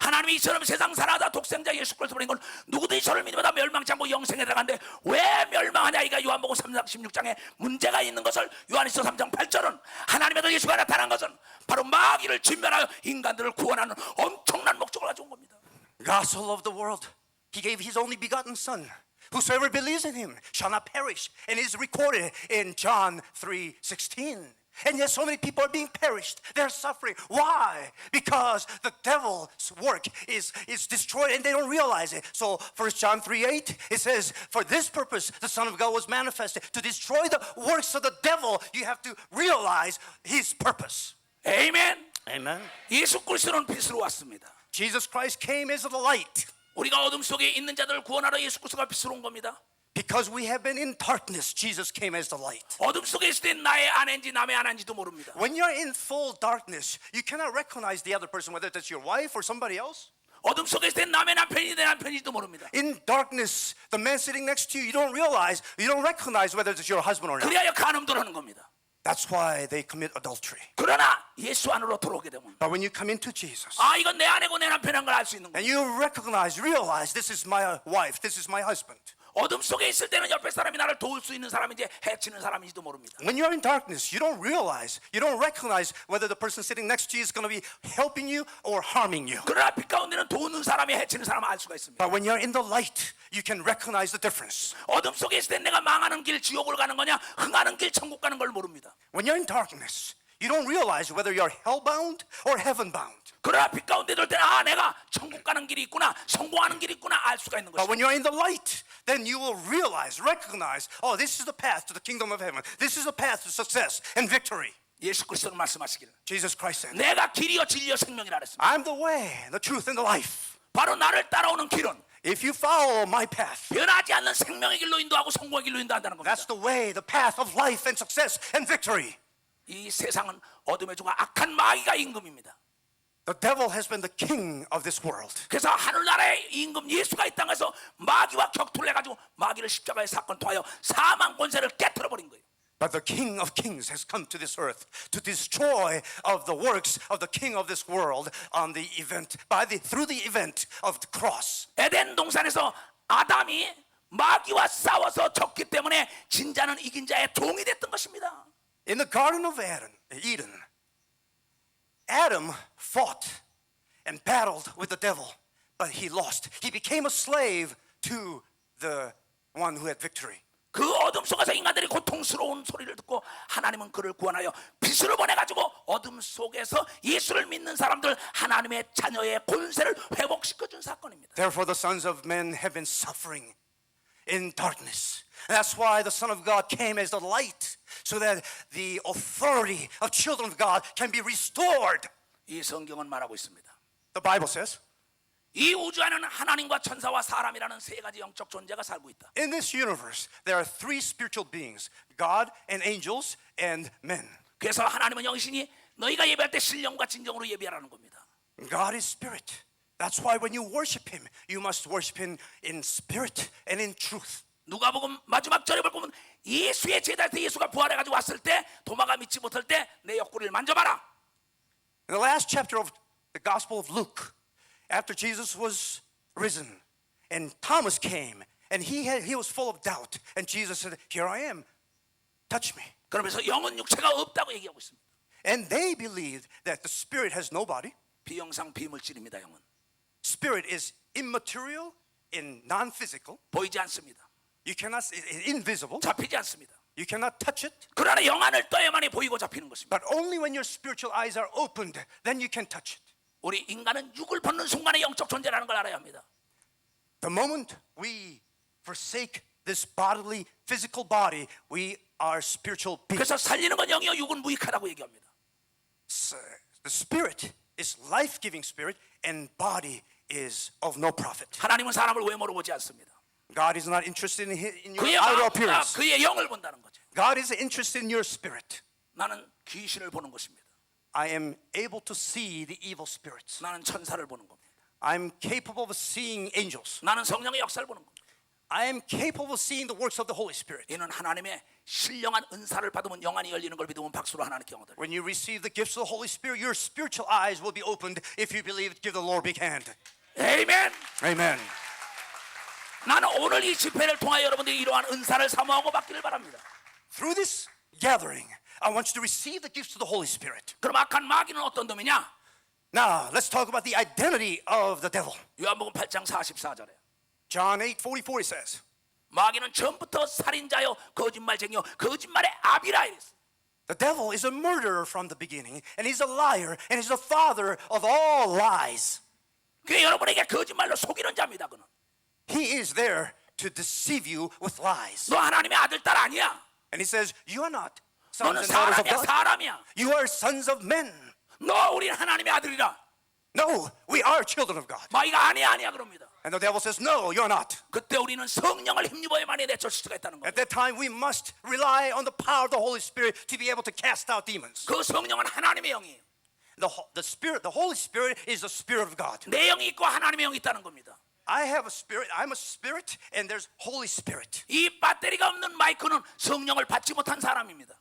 하나님이 이처럼 세상 살아다 독생자 예수 그리스도 보낸 건 누구든지 저를 믿으면 다 멸망치 않고 영생에 들어가는데 왜 멸망하냐 이가 요한복음 3장 16장에 문제가 있는 것을 요한일서 3장 8절은 하나님의 아들 예수가 나타난 것은 바로 마귀를 진멸하여 인간들을 구원하는 엄청난 목적을 가지고 온 겁니다. God so loved the world, he gave his only begotten Son. Whosoever believes in him shall not perish. And it is recorded in John 3:16. And yet so many people are being perished. They're suffering. Why? Because the devil's work is destroyed and they don't realize it. So 1 John 3:8, it says, for this purpose the Son of God was manifested, to destroy the works of the devil. You have to realize his purpose. 아멘. Amen. 예수 그리스도는 빛으로 왔습니다. Jesus Christ came as the light. 우리가 어둠 속에 있는 자들을 구원하러 예수 그리스도가 빛으로 온 겁니다. Because we have been in darkness, Jesus came as the light. 어둠 속에 있을 때 나의 아내인지 남의 아내인지도 모릅니다. When you're in full darkness, you cannot recognize the other person, whether that's your wife or somebody else. 어둠 속에 있을 때 남의 남편인지 내 남편인지도 모릅니다. In darkness, the man sitting next to you, you don't recognize whether it's your husband or not. 그래야 간음들 하는 겁니다. That's why they commit adultery. 그러나 예수 안으로 들어오게 되면 But when you come into Jesus, 아 이건 내 아내고 내 남편인 걸 알 수 있는 거예요. and you realize this is my wife, this is my husband. 어둠 속에 있을 때는 옆에 사람이 나를 도울 수 있는 사람인지 해치는 사람인지도 모릅니다. When you're in darkness, you don't recognize whether the person sitting next to you is going to be helping you or harming you. 그러나 빛 가운데는 도우는 사람이 해치는 사람을 알 수가 있습니다. But when you're in the light, you can recognize the difference. 어둠 속에 있을 때 내가 망하는 길 지옥을 가는 거냐 흥하는 길 천국 가는 걸 모릅니다. When you're in darkness, you don't realize whether you're hellbound or heavenbound. 그러나 빛 가운데 들 때는 아 내가 천국 가는 길이 있구나 성공하는 길이 있구나 알 수가 있는 But 것입니다. when you're in the light, then you will recognize, oh, this is the path to the kingdom of heaven. This is the path to success and victory. 예수 그리스도는 말씀하시기를 Jesus Christ said, 내가 길이요 진리요 생명이라 그랬습니다. I'm the way, the truth, and the life. 바로 나를 따라오는 길은 If you follow my path, 변하지 않는 생명의 길로 인도하고 성공의 길로 인도한다는 겁니다. that's the way, the path of life and success and victory. 이 세상은 어둠의 주가 악한 마귀가 임금입니다. The devil has been the king of this world. 그래서 하늘나라의 임금 예수가 이 땅에서 마귀와 격투를 해가지고 마귀를 십자가의 사건 통하여 사망 권세를 깨트려 버린 거예요. But the King of Kings has come to this earth to destroy of the works of the king of this world on the event through the event of the cross. 에덴 동산에서 아담이 마귀와 싸워서 졌기 때문에 진자는 이긴 자의 종이 됐던 것입니다. In the Garden of Eden, Adam fought and battled with the devil, but he lost. He became a slave to the one who had victory. 그 어둠 속에서 인간들이 고통스러운 소리를 듣고 하나님은 그를 구원하여 빛으로 보내가지고 어둠 속에서 예수를 믿는 사람들 하나님의 자녀의 권세를 회복시켜준 사건입니다. Therefore the sons of men have been suffering in darkness. And that's why the Son of God came as the light, so that the authority of children of God can be restored. 이 성경은 말하고 있습니다. The Bible says, 이 우주 안에는 하나님과 천사와 사람이라는 세 가지 영적 존재가 살고 있다. in this universe, there are three spiritual beings, God and angels and men. 그래서 하나님은 영이시니 너희가 예배할 때 신령과 진정으로 예배하라는 겁니다. God is spirit. That's why when you worship him, you must worship him in spirit and in truth. 누가복음 마지막 절에 보면 예수의 제자 때 예수가 부활해가지고 왔을 때 도마가 믿지 못할 때 내 옆구리를 만져봐라. In the last chapter of the Gospel of Luke, after Jesus was risen, and Thomas came, and he was full of doubt, and Jesus said, "Here I am, touch me." 그러면서 영은 육체가 없다고 얘기하고 있습니다. And they believed that the spirit has no body. 비영상 비물질입니다. 영은 Spirit is immaterial and non-physical. 보이지 않습니다. You cannot, it's invisible. 잡히지 않습니다. You cannot touch it. 그러나 영안을 떠야만이 보이고 잡히는 것입니다. But only when your spiritual eyes are opened, then you can touch it. 우리 인간은 육을 벗는 순간에 영적 존재라는 걸 알아야 합니다. The moment we forsake this bodily, physical body, we are spiritual beings. 그래서 살리는 건 영이요 육은 무익하다고 얘기합니다. The spirit is life-giving spirit, and body is of no profit. 하나님은 사람을 외모로 보지 않습니다. God is not interested in your 그의 outer 마음과 appearance. 그의 영을 본다는 거죠. God is interested in your spirit. 나는 귀신을 보는 것입니다. I am able to see the evil spirits. 나는 천사를 보는 겁니다. I'm capable of seeing angels. 나는 성령의 역사를 보는 겁니다. I am capable of seeing the works of the Holy Spirit. 이는 하나님의 신령한 은사를 받으면 영안이 열리는 걸 믿으면 박수로 하나님께 영광을. When you receive the gifts of the Holy Spirit, your spiritual eyes will be opened. If you believe it, give the Lord a big hand. 아멘. Amen. 나는 오늘 이 집회를 통하여 여러분들이 이러한 은사를 사모하고 받기를 바랍니다. Through this gathering, I want you to receive the gifts of the Holy Spirit. 그럼 악한 마귀는 어떤 놈이냐? Now, let's talk about the identity of the devil. 요한복음 8장 44절에 John 8:44 says, 마귀는 처음부터 살인자요 거짓말쟁이요 거짓말의 아비라 이랬어요. the devil is a murderer from the beginning, and he's a liar, and he's the father of all lies. 그게 여러분에게 거짓말로 속이는 자입니다. 그는 He is there to deceive you with lies. 너 하나님의 아들 딸 아니야. And he says, you are not sons 너는 and daughters of 사람이야 God. 사람이야. You are sons of men. 너 우리는 하나님의 아들이라. No, we are children of God. 마귀가 아니야 그럽니다. And the devil says, no, you're not. 그때 우리는 성령을 힘입어야만이 내쫓을 수가 있다는 거예요. At that time, we must rely on the power of the Holy Spirit to be able to cast out demons. 그 성령은 하나님의 영이에요. The Holy Spirit is the Spirit of God. 내 영이 있고 하나님의 영이 있다는 겁니다. I have a spirit, I'm a spirit, and there's Holy Spirit. 이 배터리가 없는 마이크는 성령을 받지 못한 사람입니다.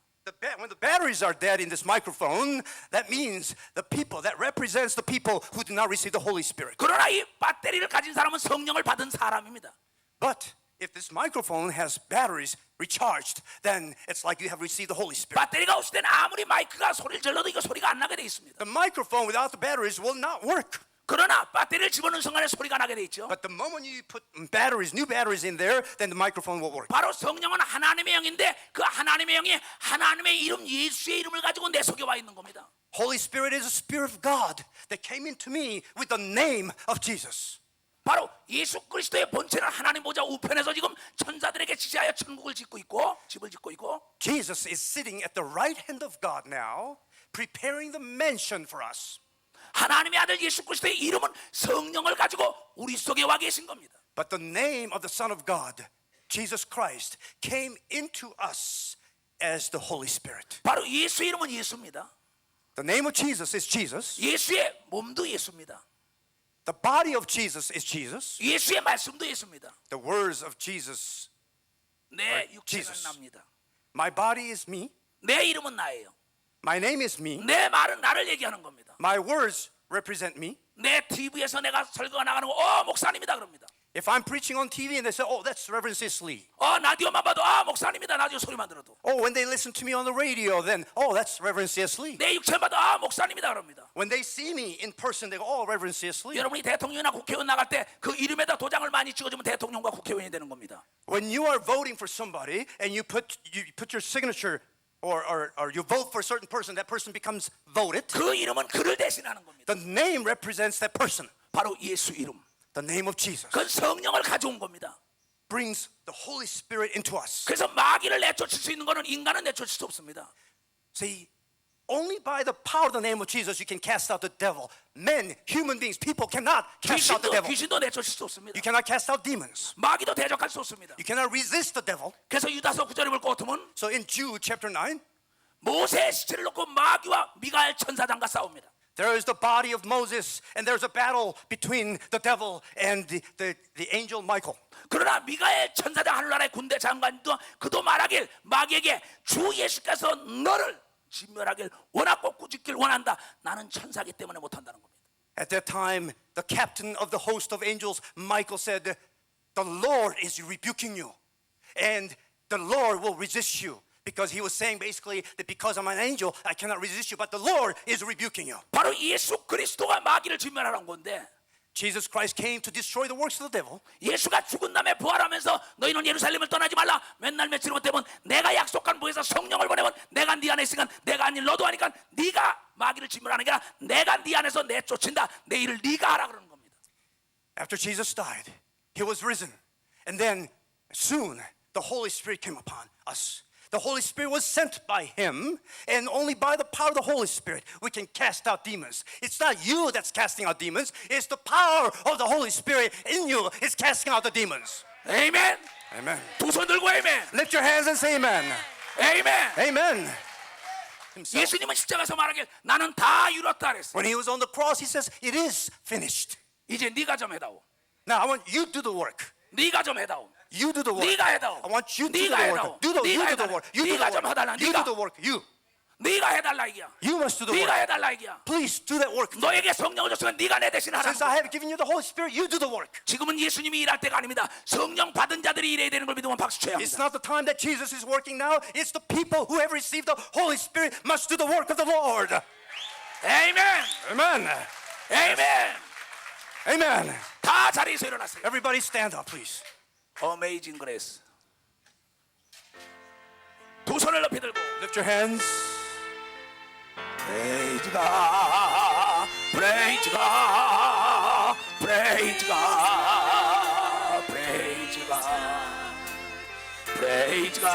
When the batteries are dead in this microphone, that means that represents the people who do not receive the Holy Spirit. 그러나 이 배터리를 가진 사람은 성령을 받은 사람입니다. But if this microphone has batteries recharged, then it's like you have received the Holy Spirit. 배터리가 없을 때는 아무리 마이크가 소리를 질러도 이거 소리가 안 나게 돼 있습니다. The microphone without the batteries will not work. 그러나 배터리를 집어넣는 순간에 소리가 나게 돼 있죠. But the moment you put new batteries in there, then the microphone will work. 바로 성령은 하나님의 영인데 그 하나님의 영이 하나님의 이름 예수의 이름을 가지고 내 속에 와 있는 겁니다. Holy Spirit is a Spirit of God that came into me with the name of Jesus. 바로 예수 그리스도의 본체는 하나님 보좌 우편에서 지금 천사들에게 지시하여 천국을 짓고 있고 집을 짓고 있고 Jesus is sitting at the right hand of God now, preparing the mansion for us. 하나님의 아들 예수 그리스도의 이름은 성령을 가지고 우리 속에 와 계신 겁니다. But the name of the Son of God, Jesus Christ, came into us as the Holy Spirit. 바로 예수 이름은 예수입니다. The name of Jesus is Jesus. 예수의 몸도 예수입니다. The body of Jesus is Jesus. 예수의 말씀도 예수입니다. The words of Jesus, 내 육체는 Jesus. 납니다. My body is me. 내 이름은 나예요. My name is me. 내 말은 나를 얘기하는 겁니다. My words represent me. 내 TV에서 내가 설교가 나가는 거 목사님이다 그럽니다. If I'm preaching on TV and they say, oh, that's Reverend Sisley. 라디오만 봐도 목사님이다. 라디오 소리만 들어도. Oh, when they listen to me on the radio, then, oh, that's Reverend Sisley. 내 육체 봐도 목사님이다 그럽니다. When they see me in person, they go, oh, Reverend Sisley. 여러분이 대통령이나 국회의원 나갈 때 그 이름에다 도장을 많이 찍어주면 대통령과 국회의원이 되는 겁니다. When you are voting for somebody and you put your signature or you vote for a certain person, that person becomes voted. 그 이름은 그를 대신하는 겁니다. The name represents that person. 바로 예수 이름. The name of Jesus 그건 성령을 가져온 겁니다. brings the Holy Spirit into us. 그래서 마귀를 내쫓을 수 있는 것은 인간은 내쫓을 수 없습니다. See, only by the power of the name of Jesus you can cast out the devil. Men, human beings, people cannot cast out the devil. 귀신도 내쫓을 수 없습니다. You cannot cast out demons. 마귀도 대적할 수 없습니다. You cannot resist the devil. 그래서 유다서 9절에 볼 것 같으면 So in Jude chapter 9, 모세의 시체를 놓고 마귀와 미가엘 천사장과 싸웁니다. there is the body of Moses and there's a battle between the devil and the angel Michael. 그러나 미가엘 천사장 하늘나라의 군대 장관도 그도 말하길 마귀에게 주 예수께서 너를 진멸하길 원하고 꾸짖길 원한다. 나는 천사기 때문에 못한다는 겁니다. At that time, the captain of the host of angels, Michael, said, the Lord is rebuking you and the Lord will resist you. Because he was saying basically that because I'm an angel, I cannot resist you, but the Lord is rebuking you. 바로 예수 그리스도가 마귀를 진멸하는 건데 Jesus Christ came to destroy the works of the devil. 예수가 죽은 다음에 부활하면서 너희는 예루살렘을 떠나지 말라. 맨날 며칠 못되면 내가 약속한 부에서 성령을 보내면 내가 네 안에 있으니까 내가 한 일 너도 하니까 네가 마귀를 진멸하는 게 아니라 내가 네 안에서 내쫓는다. 내 일을 네가 하라 그러는 겁니다. After Jesus died, he was risen. And then soon the Holy Spirit came upon us. The Holy Spirit was sent by him, and only by the power of the Holy Spirit we can cast out demons. It's not you that's casting out demons, it's the power of the Holy Spirit in you is casting out the demons. 아멘. Amen. 두 손 들고 아멘. Lift your hands and say amen. 아멘. Amen. Himself. 예수님은 십자가에서 말하길 나는 다 이뤘다 그랬어. When he was on the cross, he says, it is finished. 이제 네가 좀 해다오. Now I want you to do the work. 네가 좀 해다오. You do the work. 네가 해다오. I want you to do 네가 the 해다오. work. You do 네가 the 해달라. work. You do the 네가 좀 work. 해달라. You do 네가. the work. You. 네가 해달라 이기야. You must do the 네가 work. 해달라 이기야. Please do that work. 너에게 성령을 줬으면 네가 내 대신 하라. Since I have given you the Holy Spirit, you do the work. 지금은 예수님이 일할 때가 아닙니다. 성령 받은 자들이 일해야 되는 걸 믿으면 박수 쳐야 It's 합니다. not the time that Jesus is working now. It's the people who have received the Holy Spirit must do the work of the Lord. 아멘. Amen. 아멘. Amen. 다 자리에서 일어나세요. Everybody stand up, please. 어메이징 그레이스. 두 손을 높이 들고 Lift your hands. 프레이즈가 프레이즈가 프레이즈가 프레이즈가 프레이즈가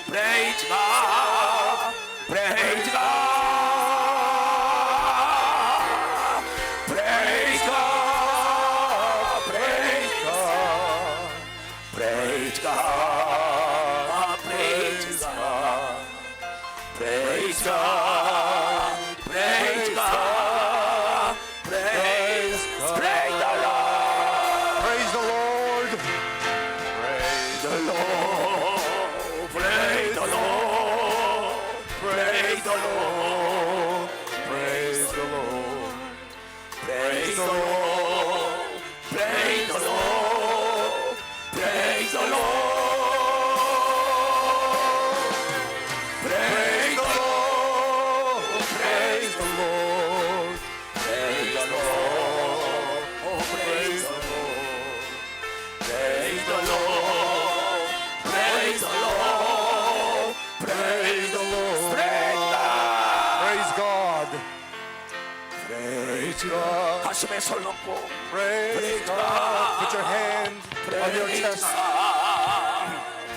프레이즈가 프레이즈가 가슴에 손 얹고 Praise God. Put your hand on your chest.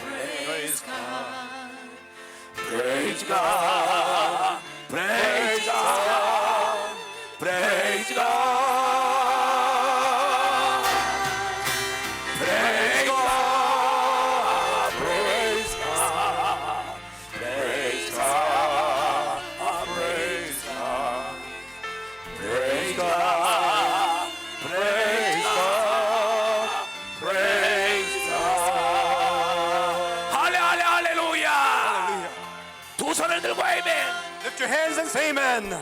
Praise God. Praise God. Praise God. Praise God. Praise God. Praise God. Praise God. Praise God. Praise God. Praise God. Praise God. 할렐루야. 두 손을 들고 아멘. Lift your hands and say amen.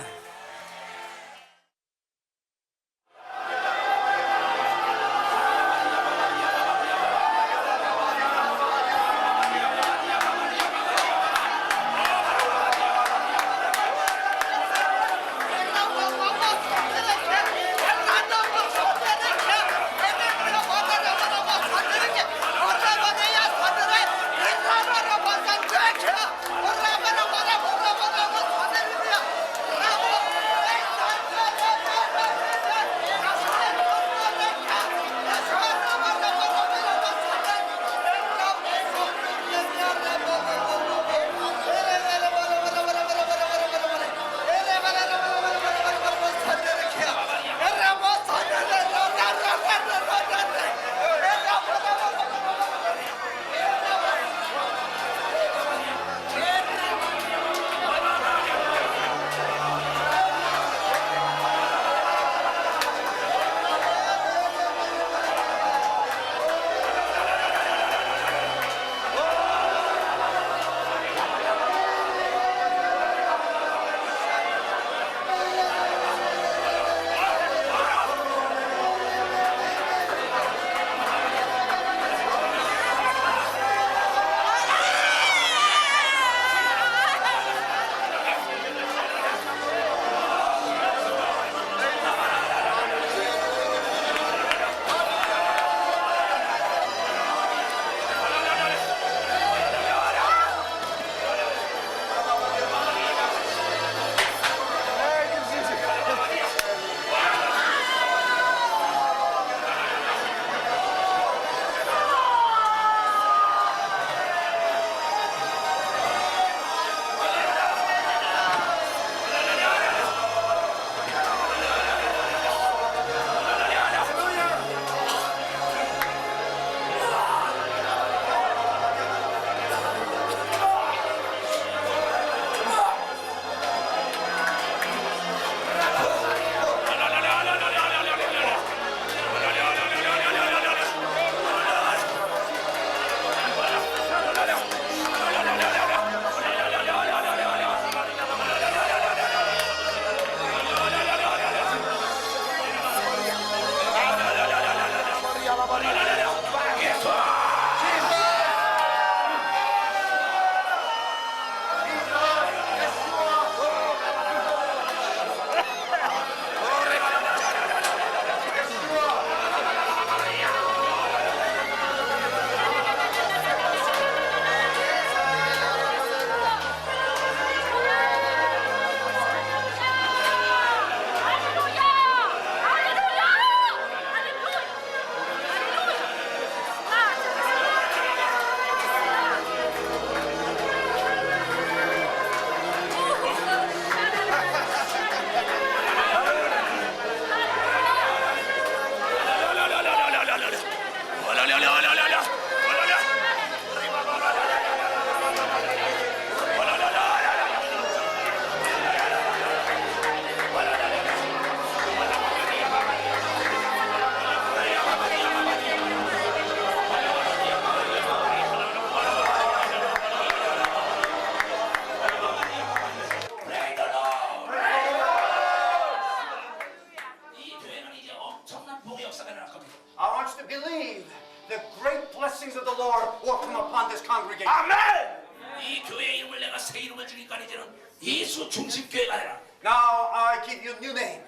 예수 중심교회가 되라. Now I give you a new name.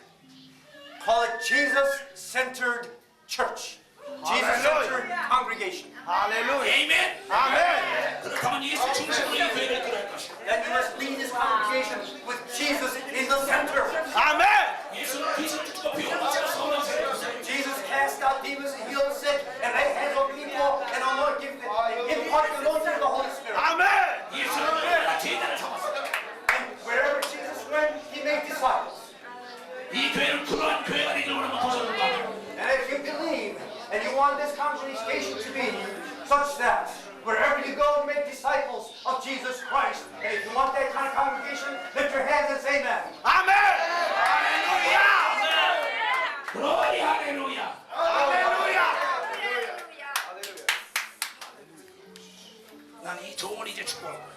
Call it Jesus-centered church. Jesus-centered congregation. 아멘. Amen. 그렇다면 예수 중심으로 이 교회를 끌어갈 것이다. Then you must lead this congregation with Jesus in the center. 예수는 귀신 쫓고 병마가 성령 세례. Jesus cast out demons and healed the sick and laid hands on people and imparted the anointing of the Holy Spirit. 예수는 내가 제자를 삼았어. And wherever Jesus went, he made disciples. 이 교회는 그러한 교회가 되기를 원하면 도전을 하고. And if you believe and you want this congregation to be such that wherever you go, you make disciples of Jesus Christ. And if you want that kind of congregation, lift your hands and say amen. glory 할렐루야. 난 이 조언을 이제 축복하고.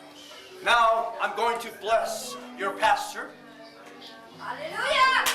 Now I'm going to bless your pastor,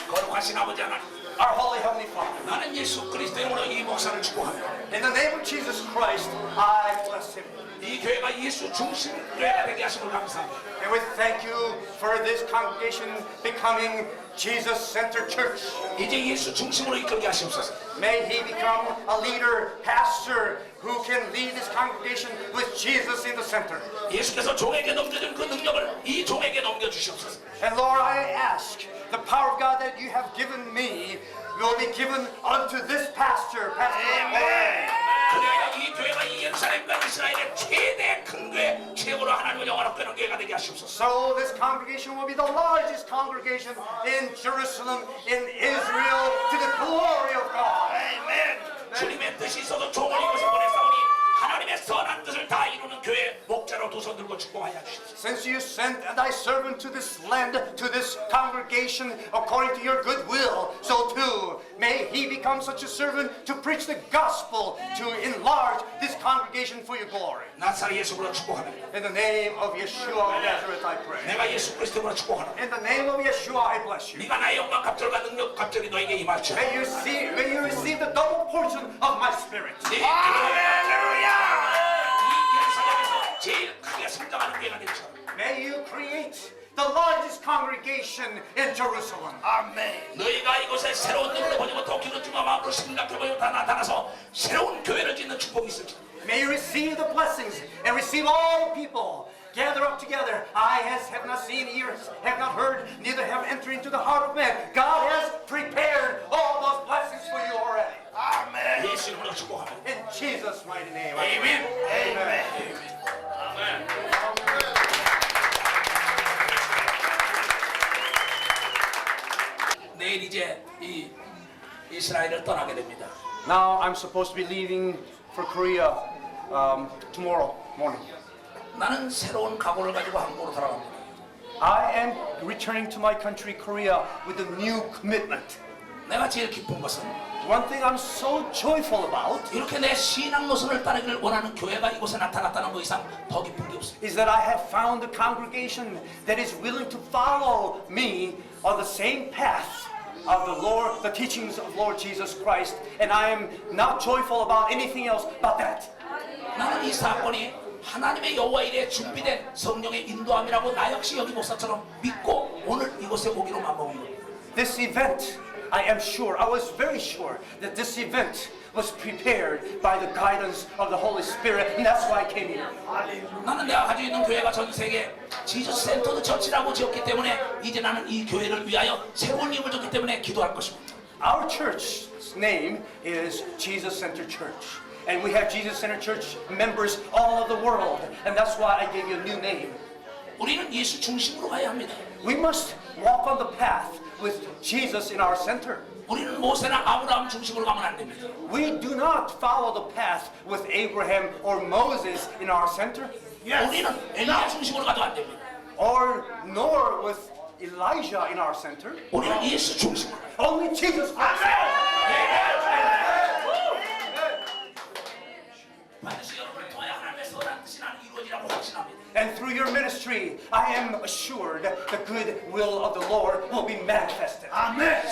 거룩하신 아버지 하나님, our holy heavenly Father. 나는 예수 그리스도의 이름으로 이 목사를 축복합니다. In the name of Jesus Christ, I bless him. 이 교회가 예수 중심 교회가 되게 하심을 감사합니다. And we thank you for this congregation becoming Jesus-centered church. 이제 예수 중심으로 이끌게 하시옵소서. May he become a leader, pastor, who can lead this congregation with Jesus in the center. 예수께서 종에게 넘겨준 그 능력을 이 종에게 넘겨주시옵소서. And Lord, I ask, the power of God that you have given me will be given unto this pastor, Pastor Amen. 그래야 이 교회가 이 예루살렘과 이스라엘의 최대 큰 교회, 최고로 하나님을 영화롭게 하는 교회가 되게 하시옵소서. So this congregation will be the largest congregation in Jerusalem, in Israel, to the glory of God. 아멘. 주님의 뜻이 있어도 종을 이곳에 보내사오니 하나님의 선한 뜻을 다 이루는 교회 목자로 두 손 들고 축복하여 주십시오. Since you sent thy servant to this land, to this congregation, according to your good will, so too may he become such a servant to preach the gospel, to enlarge this congregation for your glory. 나사렛 예수로 축복합니다. In the name of Yeshua of Nazareth, I pray. 내가 예수 그리스도로 축복하노라. In the name of Yeshua, I bless you. 네가 나의 영광 갑절과 능력 갑절이 너에게 임할지어. May you receive the double portion of my spirit. 네 할렐루야. 이 예루살렘에서 제일 크게 성장하는 교회가 되죠. May you create the largest congregation in Jerusalem. 아멘. 너희가 이곳에 새로운 눈으로 보지 못하고 귀로 듣고 마음으로 생각해보며 다 나타나서 새로운 교회를 짓는 축복이 있을지. May you receive the blessings and receive all people. Gather up together. Eyes have not seen, ears have not heard, neither have entered into the heart of man. God has prepared all those blessings for you already. 아멘. 예수 이름으로 축복합니다. In Jesus' mighty name. I pray. 아멘. Amen. 내일 이제 이 이스라엘을 떠나게 됩니다. Now I'm supposed to be leaving for Korea tomorrow morning. 나는 새로운 각오를 가지고 한국으로 돌아갑니다. I am returning to my country, Korea, with a new commitment. 내가 제일 기쁜 것은 One thing I'm so joyful about 이렇게 내 신앙 노선을 따르기를 원하는 교회가 이곳에 나타났다는 것 이상 더 기쁜 게 없습니다. is that I have found a congregation that is willing to follow me on the same path of the Lord, the teachings of Lord Jesus Christ, and I am not joyful about anything else but that. 나는 이 사건이 하나님의 여호와 일에 준비된 성령의 인도함이라고 나 역시 여기 목사처럼 믿고 오늘 이곳에 오기로 마음먹은 겁니다. This event, I am sure, I was very sure that this event was prepared by the guidance of the Holy Spirit, and that's why I came here. 나는 내가 가지고 있는 교회가 전 세계 지저스 센터드 처치라고 지었기 때문에 이제 나는 이 교회를 위하여 새로운 힘을 줬기 때문에 기도할 것입니다. Our church's name is Jesus Center Church, and we have Jesus Center Church members all over the world, and that's why I gave you a new name. 우리는 예수 중심으로 가야 합니다. We must walk on the path with Jesus in our center. 우리는 모세나 아브라함 중심으로 가면 안 됩니다. We do not follow the path with Abraham or Moses in our center, 우리는 엘리야 중심으로 가도 안 됩니다. or nor with Elijah in our center. 우리는 예수 중심으로 가요. Only Jesus Christ. 반드시 여러분을 통하여 하나님의 선한 뜻이 나는 이루어지라고 확신합니다. And through your ministry, I am assured the good will of the Lord will be manifested.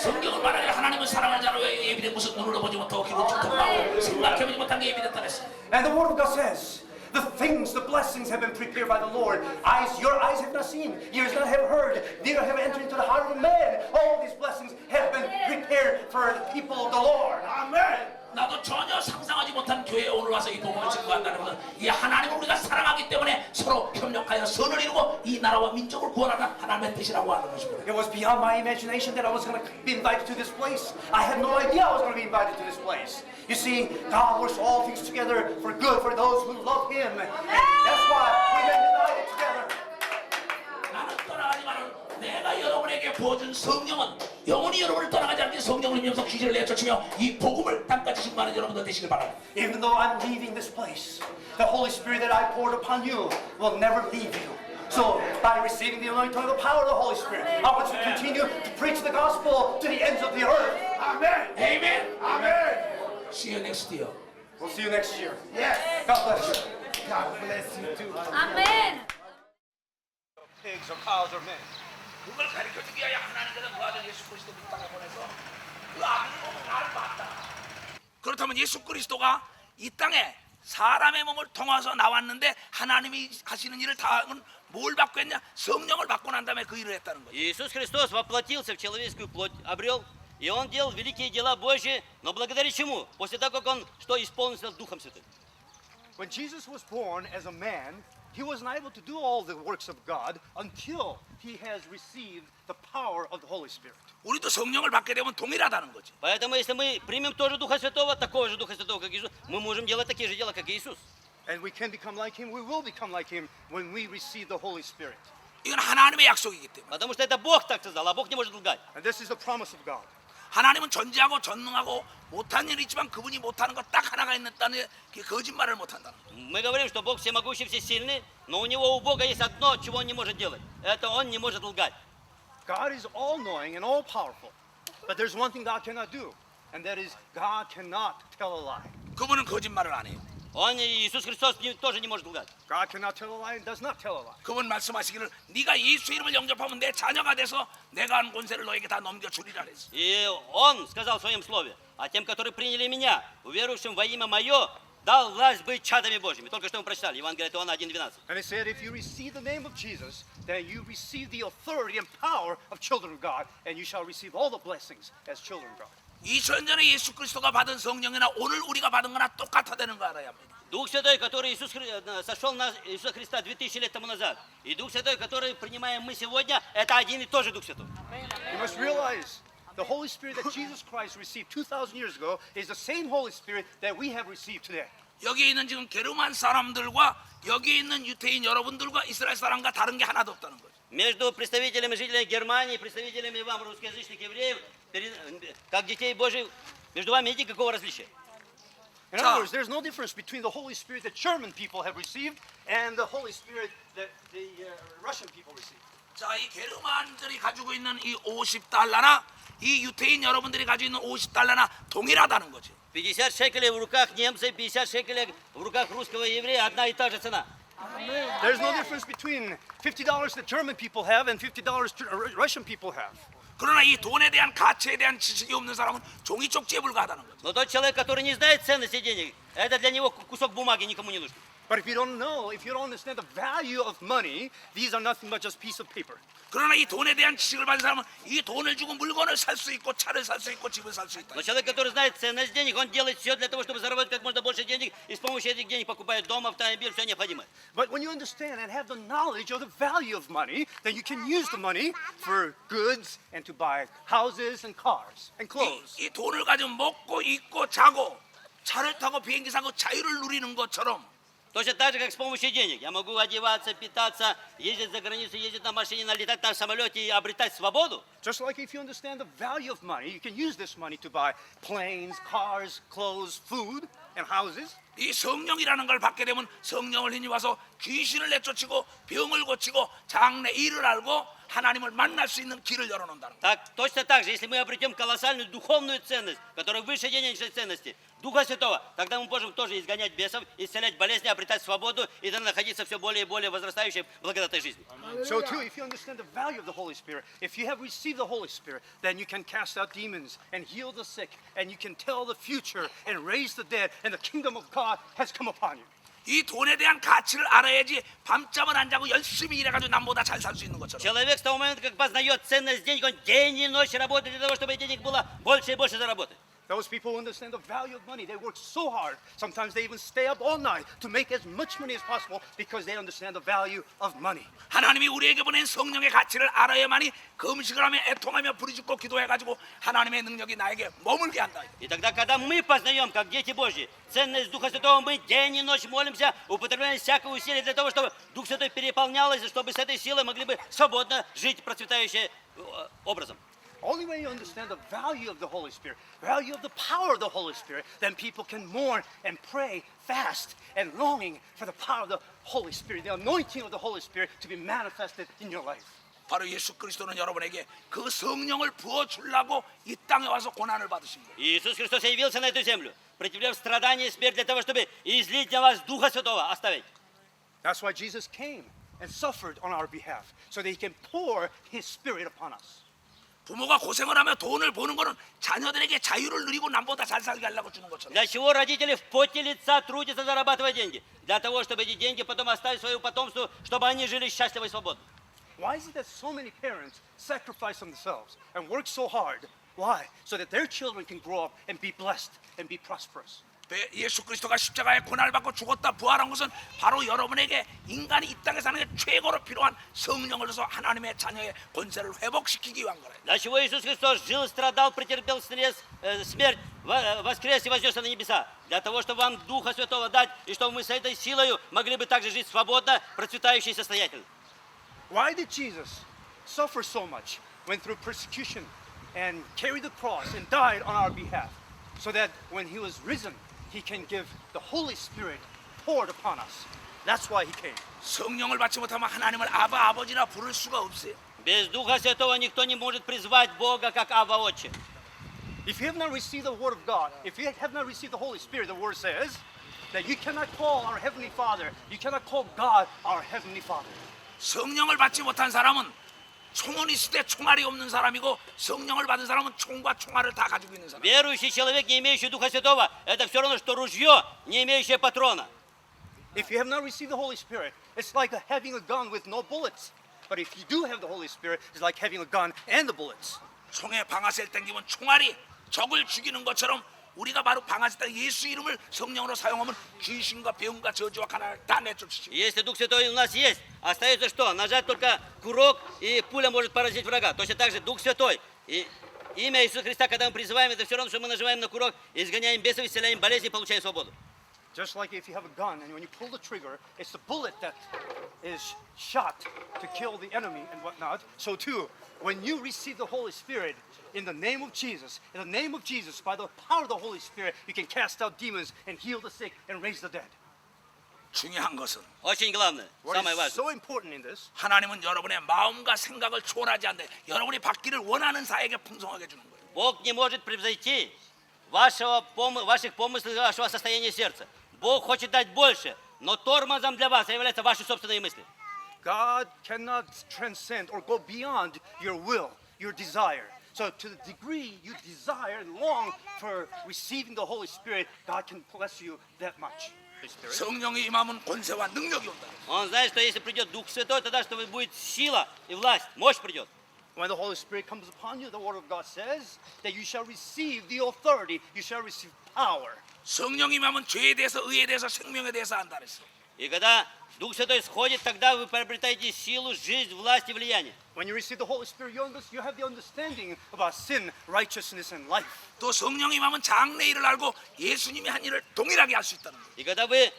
성경을 말하기를 하나님은 사랑하는 자로 예비된 것을 눈으로 보지 못하고 귀로 듣고 생각해보지 못한 게 예비됐다 그랬습니다. And the Word of God says, the things, the blessings have been prepared by the Lord. Your eyes have not seen, ears not have heard, neither have entered into the heart of man. All these blessings have been prepared for the people of the Lord. Amen. 나도 전혀 상상하지 못한 교회에 오늘 와서 이 복음을 증거한다는 것은 이 하나님을 우리가 사랑하기 때문에 서로 협력하여 선을 이루고 이 나라와 민족을 구원하는 하나님의 뜻이라고 하는 것입니다. It was beyond my imagination that I was going to be invited to this place. I had no idea I was going to be invited to this place. You see, God works all things together for good for those who love Him. And that's why we've been united together. 나는 떠나가지만은 내가 여러분에게 부어준 성령은 영원히 여러분을 떠나가지 않게 성령을 힘써 귀신을 내쫓으며 이 복음을 땅까지 증거하는 여러분들 되시길 바랍니다. Even though I'm leaving this place, the Holy Spirit that I poured upon you will never leave you. So, by receiving the anointing of the power of the Holy Spirit, I want to continue to preach the gospel to the ends of the earth. Amen. Amen. Amen. See you next year. We'll see you next year. Yes. God bless you. Amen. pigs or cows or men. 그걸 가르쳐주기 위하여 하나님께서 그 아들 예수 그리스도를 땅에 보내서 그 아들을 보고 나를 봤다. 그렇다면 예수 그리스도가 이 땅에 사람의 몸을 통해서 나왔는데 하나님이 하시는 일을 다 하면 뭘 받고 했냐? 성령을 받고 난 다음에 그 일을 했다는 거예요. Иисус Христос воплотился в человеческую плоть, обрел, и Он делал великие дела Божьи, но благодаря чему? После того, как Он что исполнился Духом Святым. When Jesus was born as a man, he wasn't able to do all the works of God until he has received the power of the Holy Spirit. 우리도 성령을 받게 되면 동일하다는 거지. Поэтому, если мы примем тоже Духа Святого, такого же Духа Святого, как Иисус, мы можем делать такие же дела, как и Иисус. And we can become like him, we will become like him when we receive the Holy Spirit. 이건 하나님의 약속이기 때문에. Потому что это Бог так сказал, а Бог не может лгать. And this is the promise of God. 하나님은 전지하고 전능하고 못한 일이 있지만 그분이 못하는 것 딱 하나가 있다는 게 거짓말을 못한다는 거예요. Мы говорим, что Бог всемогущий, всесильный, но у Бога есть одно, чего Он не может делать. Это Он не может лгать. God is all-knowing and all-powerful. But there's one thing God cannot do, and that is God cannot tell a lie. 그분은 거짓말을 안 해요. Он, Иисус Христос, тоже не может лгать. God cannot tell a lie and does not tell a lie. 그분 말씀하시기를 네가 예수 이름을 영접하면 내 자녀가 돼서 내가 한 권세를 너에게 다 넘겨주리라 그랬어. И Он сказал в Своем Слове, а тем, которые приняли Меня, уверовавшим во имя Мое, дал власть быть чадами Божьими. Только что мы прочитали, Евангелие от Иоанна 1:12. And it said, if you receive the name of Jesus, then you receive the authority and power of children of God, and you shall receive all the blessings as children of God. 2000년 전에 예수 그리스도가 받은 성령이나 오늘 우리가 받은 거나 똑같다는 거 알아야 합니다. Дух Святой, который сошел на Иисуса Христа 2000 лет тому назад, и Дух Святой, который принимаем мы сегодня, это один и тот же Дух Святой. You must realize the Holy Spirit that Jesus Christ received 2,000 years ago is the same Holy Spirit that we have received today. 여기 있는 지금 게르만 사람들과 여기 있는 유태인 여러분들과 이스라엘 사람과 다른 게 하나도 없다는 거죠. Между представителями жителей Германии и представителями вам, русскоязычных евреев, как детей Божьих, между вами нет никакого различия. In other words, there's no difference between the Holy Spirit that German people have received and the Holy Spirit that the Russian people received. 자, 이 게르만들이 가지고 있는 이 50달러나 이 유태인 여러분들이 가지고 있는 50달러나 동일하다는 거죠. 50 шекелей в руках немца, 50 шекелей в руках русского еврея, одна и та же цена. There's no difference between $50 that German people have and $50 Russian people have. 그러나 이 돈에 대한 가치에 대한 지식이 없는 사람은 종이 쪽지에 불과하다는 거죠. Но тот человек, который не знает ценности денег, это для него кусок бумаги, никому не нужен. But if you don't know, if you don't understand the value of money, these are nothing but just piece of paper. 그러나 이 돈에 대한 지식을 받은 사람은 이 돈을 주고 물건을 살 수 있고 차를 살 수 있고 집을 살 수 있다. Но человек, который знает ценность денег, он делает все для того, чтобы заработать как можно больше денег, и с помощью этих денег покупает дом, автомобиль, все необходимое. But when you understand and have the knowledge of the value of money, then you can use the money for goods and to buy houses and cars and clothes. 이 돈을 가지고 먹고 입고 자고 차를 타고 비행기 타고 자유를 누리는 것처럼 Точно так же, как с помощью денег. Я могу одеваться, питаться, ездить за границу, ездить на машине, летать на самолете и обретать свободу. Just like if you understand the value of money, you can use this money to buy planes, cars, clothes, food, and houses. 이 성령이라는 걸 받게 되면 성령을 힘입어서 귀신을 내쫓고 병을 고치고 장래 일을 알고 하나님을 만날 수 있는 길을 열어놓는다는 거예요. Так, точно так же, если мы обретем колоссальную духовную ценность, которая выше денежной ценности, Духа Святого, тогда мы можем тоже изгонять бесов, исцелять болезни, обретать свободу и dann находиться все более и более возрастающей благодатной жизни. So too, if you understand the value of the Holy Spirit, if you have received the Holy Spirit, then you can cast out demons and heal the sick, and you can tell the future and raise the dead, and the kingdom of God has come upon you. 이 돈에 대한 가치를 알아야지 밤잠을 안 자고 열심히 일해가지고 남보다 잘 살 수 있는 것처럼. Человек с того момента, как познает ценность денег, он день и ночь работает для того, чтобы денег было больше и больше заработать. Those people who understand the value of money, they work so hard. Sometimes they even stay up all night to make as much money as possible because they understand the value of money. 하나님이 우리에게 보낸 성령의 가치를 알아야만이 금식을 하며 애통하며 부르짖고 기도해가지고 하나님의 능력이 나에게 머물게 한다. И тогда, когда мы познаем, как дети Божьи, ценность Духа Святого, мы день и ночь молимся, употребляем всякое усилие для того, чтобы Дух Святой переполнялся, чтобы с этой силой могли бы свободно жить процветающим образом. Only when you understand the value of the Holy Spirit, value of the power of the Holy Spirit, then people can mourn and pray, fast, and longing for the power of the Holy Spirit, the anointing of the Holy Spirit to be manifested in your life. 바로 예수 그리스도는 여러분에게 그 성령을 부어주려고 이 땅에 와서 고난을 받으신 거예요. Иисус Христос явился на эту землю, претерпев страдания и смерть для того, чтобы излить для вас Духа Святого, оставить. That's why Jesus came and suffered on our behalf so that he can pour his spirit upon us. 부모가 고생을 하며 돈을 버는 거는 자녀들에게 자유를 누리고 남보다 잘 살게 하려고 주는 것처럼. Для чего родители в поте лица трудятся, зарабатывая деньги? Для того, чтобы эти деньги потом оставить своему потомству, чтобы они жили счастливо и свободно. Why is it that so many parents sacrifice themselves and work so hard? Why? So that their children can grow up and be blessed and be prosperous. 예수 그리스도가 십자가에 고난을 받고 죽었다 부활한 것은 바로 여러분에게 인간이 이 땅에 사는 게 최고로 필요한 성령을 줘서 하나님의 자녀의 권세를 회복시키기 위한 거예요. Для чего Иисус Христос жил, страдал, претерпел смерть, воскрес и вознесся на небеса? Для того, чтобы вам Духа Святого дать, и чтобы мы с этой силой могли бы также жить свободно, процветающе и состоятельно. Why did Jesus suffer so much, went through persecution, and carried the cross and died on our behalf? So that when he was risen, he can give the Holy Spirit poured upon us. That's why he came. 성령을 받지 못하면 하나님을 아바 아버지나 부를 수가 없어요. Без Духа Святого никто не может призвать Бога как Авва Отче. If you have not received the Word of God, if you have not received the Holy Spirit, the Word says that you cannot call our Heavenly Father, you cannot call God our Heavenly Father. 성령을 받지 못한 사람은 총은 있을 때 총알이 없는 사람이고 성령을 받은 사람은 총과 총알을 다 가지고 있는 사람. Верующий человек, не имеющий Духа Святого, это все равно, что ружье, не имеющее патрона. If you have not received the Holy Spirit, it's like having a gun with no bullets. But if you do have the Holy Spirit, it's like having a gun and the bullets. 총에 방아쇠를 당기면 총알이 적을 죽이는 것처럼 우리가 바로 방아쇠 예수 이름을 성령으로 사용하면 귀신과 병과 저주와 가난을 다 내쫓으시고. Если Дух Святой у нас есть, остается что? Нажать только курок, и пуля может поразить врага. Точно так же Дух Святой. И имя Иисуса Христа, когда мы призываем, это все равно, что мы нажимаем на курок, изгоняем бесов, исцеляем болезни и получаем свободу. Just like if you have a gun and when you pull the trigger, it's the bullet that is shot to kill the enemy and whatnot. So too, when you receive the Holy Spirit in the name of Jesus, by the power of the Holy Spirit, you can cast out demons and heal the sick and raise the dead. 중요한 것은 Очень главное, What самое is важное. so important in this, 하나님은 여러분의 마음과 생각을 초월하지 않되 여러분이 받기를 원하는 사에게 풍성하게 주는 거예요. Бог не может превзойти ваших помыслов, вашего состояния сердца. Бог хочет дать больше, но тормозом для вас являются ваши собственные мысли. God cannot transcend or go beyond your will, your desire. So to the degree you desire and long for receiving the Holy Spirit, God can bless you that much. 성령이 임하면 권세와 능력이 온다. Он знает, что если придет Дух Святой, тогда что будет сила и власть, мощь придет. When the Holy Spirit comes upon you, the Word of God says that you shall receive the authority, you shall receive power. 성령이 임하면 죄에 대해서 의에 대해서 생명에 대해서 안다 그랬어. И когда Дух Святой сходит, тогда вы приобретаете силу, жизнь, власть и влияние. When you receive the Holy Spirit, you have the understanding about sin, righteousness, and life. 또 성령이 임하면 장래일을 알고 예수님이 한 일을 동일하게 할 수 있다는 거예요. И когда вы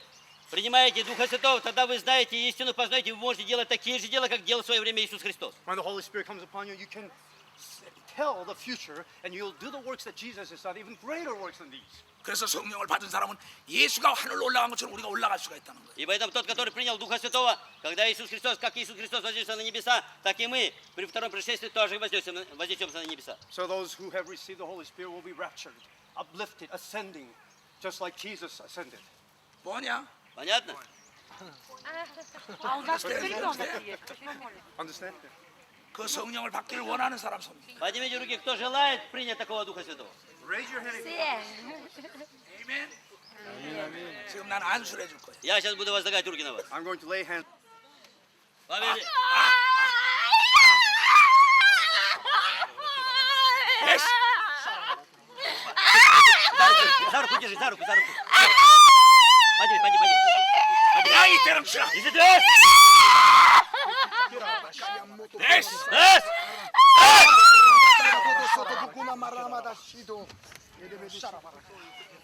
принимаете Духа Святого, тогда вы знаете истину, познаете, вы можете делать такие же дела, как делал в свое время Иисус Христос. When the Holy Spirit comes upon you, you can tell the future, and you'll do the works that Jesus has done, even greater works than these. 그래서 성령을 받은 사람은 예수가 하늘로 올라간 것처럼 우리가 올라갈 수가 있다는 거예요. И поэтому тот, который принял Духа Святого, когда Иисус Христос, как Иисус Христос вознесся на небеса, так и мы при втором пришествии тоже вознесемся на небеса. So those who have received the Holy Spirit will be raptured, uplifted, ascending, just like Jesus ascended. 뭐냐? Понятно? А у нас теперь ребенок есть. Understand? 그 성령을 받기를 원하는 사람 손. Поднимите руки, кто желает принять такого Духа Святого. Raise your hand. 아멘. 지금 난 안수를 해줄 거예요. Я сейчас буду возлагать руки на вас. I'm going to lay hands. Побежи. 예스. За руку держи, за руку. Пойди. 야 이 대령치라. Иди сюда. 예스. Раз.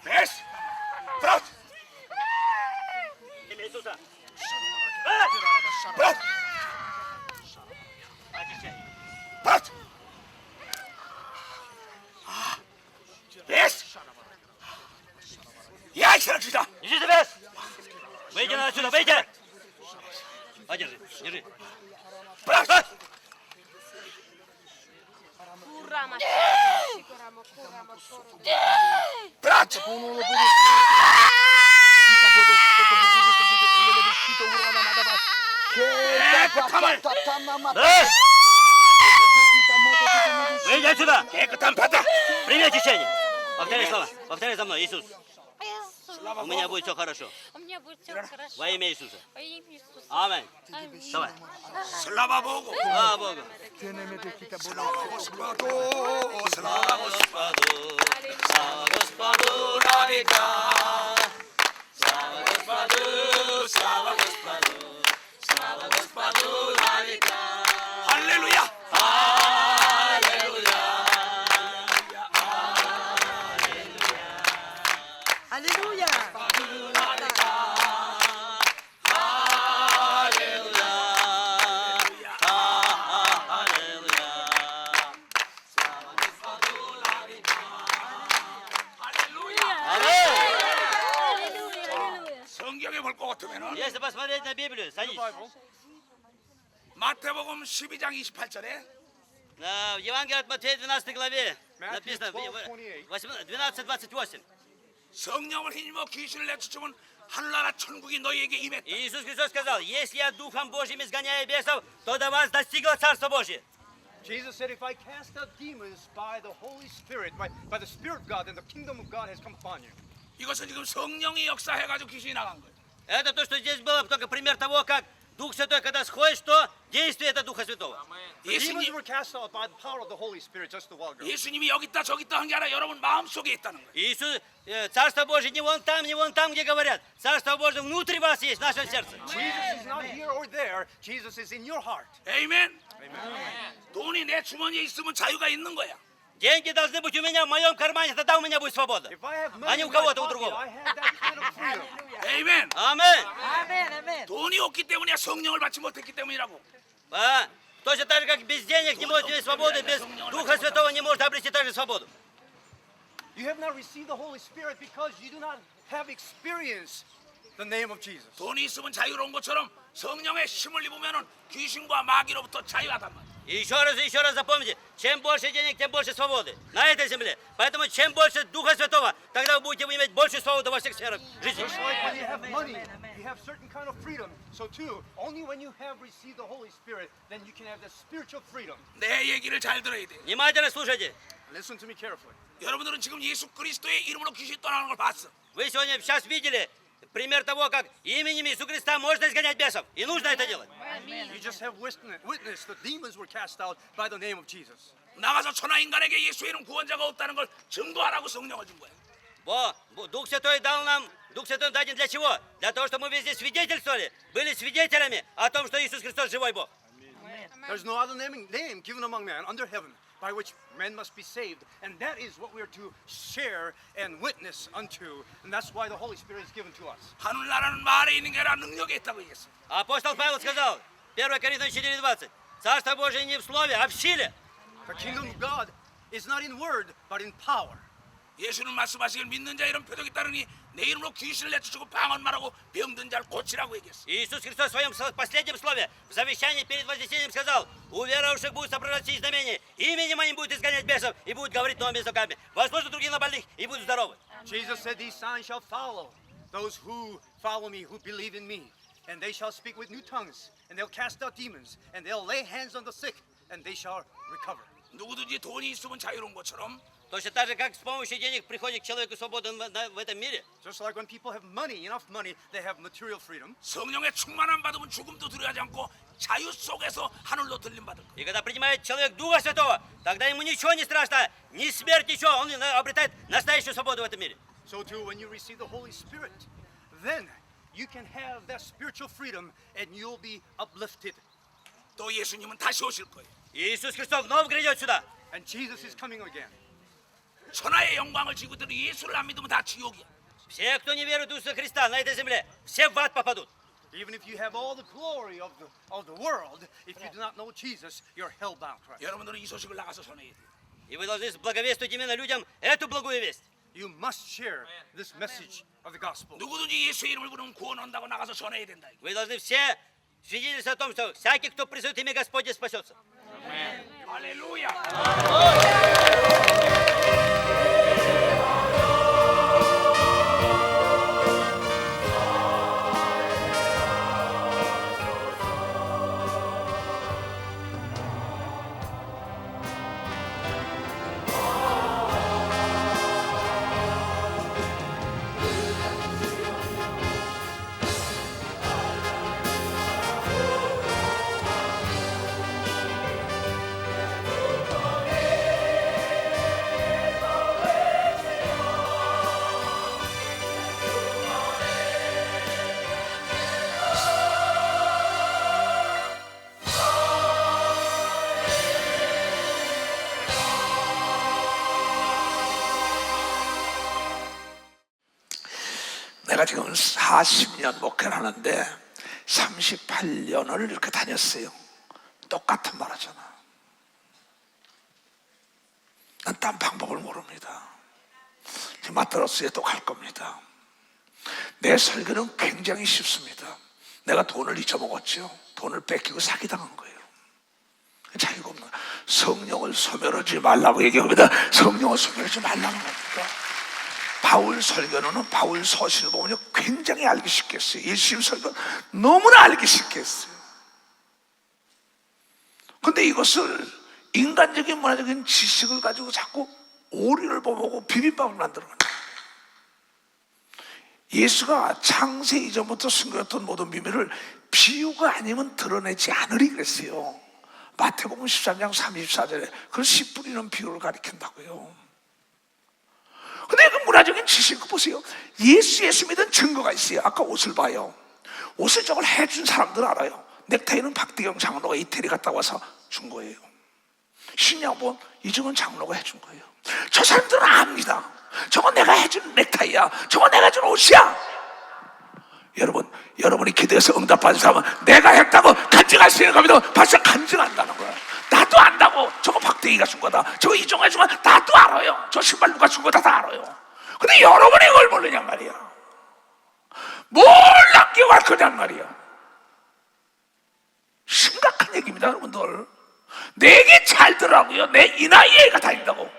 예스. 프라우드. Имя Иисуса. 프라우드. 프라우드. 예스. 야 이 대령치라. Иди сюда. Выйди отсюда, выйди. Подержи, держи. 프라우드. 프라우드. 깨끗함을 네! Выйди отсюда! 깨끗함 받아. Прими очищение! Повторяй слова. Повторяй за мной. Иисус, Иисус, у меня будет все хорошо. у меня будет все хорошо. Во имя Иисуса. Во имя Иисуса. Аминь. Аминь. Давай. 슬라바 보고. Слава Богу. 슬라바 고스파도. Слава Господу. Слава Господу на века. Слава Господу. Слава Господу. Слава Господу на века. 할렐루야. Alléluia. 성경에 볼 것 같으면은 Если посмотреть на Библию, садись. 마태복음 12장 28절에 В Евангелии от Матфея 12 главе Matthew написано 12:28. 성령을 힘입어 귀신을 내쫓으면 하늘나라 천국이 너희에게 임했다. Иисус Христос сказал, если я Духом Божьим изгоняю бесов, то до вас достигло Царство Божье. Jesus said, if I cast out demons by the Holy Spirit, by the Spirit of God, then the kingdom of God has come upon you. 이것은 지금 성령이 역사해가지고 귀신이 나간 거예요. Это то, что здесь было, только пример того, как Дух Святой, когда сходит, что действие это Духа Святого. The demons 예수님, were cast out by the power of the Holy Spirit just a while ago. 예수님이 여기 있다 저기 있다 한 게 아니라 여러분 마음속에 있다는 거예요. Иисус, Царство Божье не вон там, где говорят. Царство Божье внутри вас есть, в нашем сердце. Jesus is not here or there. Jesus is in your heart. 에이멘. 돈이 내 주머니에 있으면 자유가 있는 거야. Деньги должны быть у меня в моем кармане, тогда у меня будет свобода. If I have А money не in у my кого-то, у pocket, другого. I have that kind of freedom. 에이멘. Аминь. Amen, amen. 돈이 없기 때문이야. 성령을 받지 못했기 때문이라고. Точно так же, как без денег не может иметь свободы, без Духа Святого не может обрести также свободу. You have not received the Holy Spirit because you do not have experienced the name of Jesus. 돈이 있으면 자유로운 것처럼 성령의 힘을 입으면은 귀신과 마귀로부터 자유하단 말이야. И еще раз запомните, чем больше денег, тем больше свободы на этой земле. Поэтому чем больше Духа Святого, тогда вы будете иметь больше свободы во всех сферах жизни. Just like when you have money, you have certain kind of freedom. So too, only when you have received the Holy Spirit, then you can have the spiritual freedom. 내 얘기를 잘 들어야 돼. Внимательно слушайте. Listen to me carefully. 여러분들은 지금 예수 그리스도의 이름으로 귀신 떠나는 걸 봤어. Вы сегодня сейчас видели пример того, как именем Иисуса Христа можно изгонять бесов. И нужно это делать. You just have witnessed the demons were cast out by the name of Jesus. 나가서 천하 인간에게 예수의 이름 구원자가 없다는 걸 증거하라고 성령을 준 거야. Дух Святой Дух Святой даден для чего? Для того, чтобы мы везде свидетельствовали, были свидетелями о том, что Иисус Христос живой Бог. There's no other name given among men under heaven by which men must be saved, and that is what we are to share and witness unto, and that's why the Holy Spirit is given to us. 하늘나라는 말에 있는 게 아니라 능력에 있다고 얘기했어. Апостол Павел сказал, 1 Коринфянам 4:20, Царство Божие не в слове, а в силе. The kingdom of God is not in word, but in power. 예수는 말씀하시길 믿는 자 이런 표적이 따르니 내 이름으로 귀신을 내쫓고 방언 말하고 병든 자를 고치라고 얘기했어. Иисус Христос в своем последнем слове, в завещании перед Вознесением сказал, у верующих будут сопровождать сии знамения, именем моим будут изгонять бесов и будут говорить новыми языками, возложат другие на больных и будут здоровы. Jesus said, these signs shall follow those who follow me, who believe in me, and they shall speak with new tongues, and they'll cast out demons, and they'll lay hands on the sick, and they shall recover. 누구든지 돈이 있으면 자유로운 것처럼 Точно так же, как с помощью денег приходит к человеку свобода в этом мире. Just like when people have money, enough money, they have material freedom. 성령의 충만함 받으면 죽음도 두려워하지 않고 자유 속에서 하늘로 들림 받을 거야. И когда принимает человек Духа Святого, тогда ему ничего не страшно, ни смерть, ничего, он обретает настоящую свободу в этом мире. So too, when you receive the Holy Spirit, then you can have that spiritual freedom, and you'll be uplifted. 또 예수님은 다시 오실 거예요. Иисус Христос вновь грядет сюда. And Jesus is coming again. 천하의 영광을 지고 있더니 예수를 안 믿으면 다 지옥이야. Все, кто не верует в Иисуса Христа на этой земле, все в ад попадут. Even if you have all the glory of the world, if you do not know Jesus, you're hellbound. Right? 여러분들은 이 소식을 나가서 전해야 돼. И вы должны благовествовать именно людям эту благую весть. You must share this message of the gospel. 누구든지 예수의 이름을 부르면 구원한다고 나가서 전해야 된다. Вы должны все свидетельствовать о том, что всякий, кто призовет имя Господне, спасется. 할렐루야. 내가 지금 40년 목회를 하는데 38년을 이렇게 다녔어요. 똑같은 말 하잖아. 난 딴 방법을 모릅니다. 마트로스에 또 갈 겁니다. 내 설교는 굉장히 쉽습니다. 내가 돈을 잊어먹었죠. 돈을 뺏기고 사기당한 거예요. 자유가 없는 거예요. 성령을 소멸하지 말라고 얘기합니다. 성령을 소멸하지 말라는 겁니다. 바울 설교는 바울 서신을 보면 굉장히 알기 쉽겠어요. 예수님 설교는 너무나 알기 쉽겠어요. 근데 이것을 인간적인 문화적인 지식을 가지고 자꾸 오리를 범하고 비빔밥을 만드는 거예요. 예수가 창세 이전부터 숨겨왔던 모든 비밀을 비유가 아니면 드러내지 않으리 그랬어요. 마태복음 13장 34절에 그런 씨 뿌리는 비유를 가리킨다고요. 근데 그 문화적인 지식 보세요. 예수 믿은 증거가 있어요. 아까 옷을 봐요. 옷을 저걸 해준 사람들 알아요. 넥타이는 박대경 장로가 이태리 갔다 와서 준 거예요. 신양본 이정은 장로가 해준 거예요. 저 사람들은 압니다. 저건 내가 해준 넥타이야. 저건 내가 준 옷이야. 여러분이 기도해서 응답받은 사람은 내가 했다고 간증할 수 있는 겁니다. 벌써 간증한다는 거야. 나도 안다고. 저거 박대기가 준 거다. 저거 이종가 준 거다. 나도 알아요. 저 신발 누가 준 거다. 다 알아요. 근데 여러분이 이걸 모르냔 말이야. 뭘 남기고 갈 거냔 말이야. 심각한 얘기입니다, 여러분들. 내게 잘 들으라고요. 내 이 나이에 애가 다닌다고.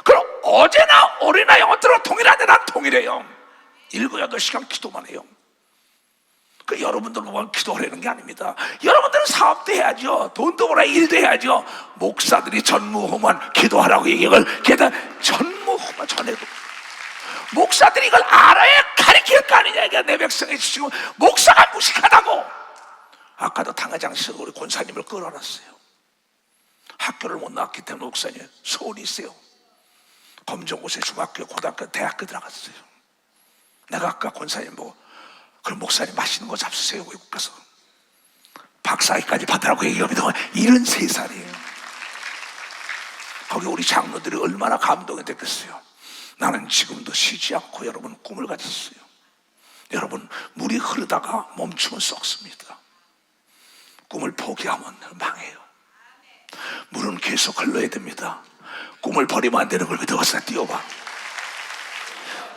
그럼 어제나 올해나 영어대로 동일한데 난 동일해요. 7, 8시간 기도만 해요. 그 여러분들 보면 기도하려는 게 아닙니다. 여러분들은 사업도 해야죠. 돈도 벌어야 일도 해야죠. 목사들이 전무후무한 기도하라고 얘기를 게다가 전무후무한 전에도 목사들이 이걸 알아야 가르칠 거 아니냐. 이게 내 백성의 지금 목사가 무식하다고. 아까도 당회장실에서 우리 권사님을 끌어놨어요. 학교를 못 나왔기 때문에 목사님 소원이 있어요. 검정고시 중학교, 고등학교, 대학교 들어갔어요. 내가 아까 권사님 보고 그럼 목사님 맛있는 거 잡수세요. 외국 가서 박사학위까지 받으라고 얘기합니다. 73살이에요. 거기 우리 장로들이 얼마나 감동이 됐겠어요. 나는 지금도 쉬지 않고 여러분 꿈을 가졌어요. 여러분 물이 흐르다가 멈추면 썩습니다. 꿈을 포기하면 망해요. 물은 계속 흘러야 됩니다. 꿈을 버리면 안 되는 걸 믿어서 뛰어봐.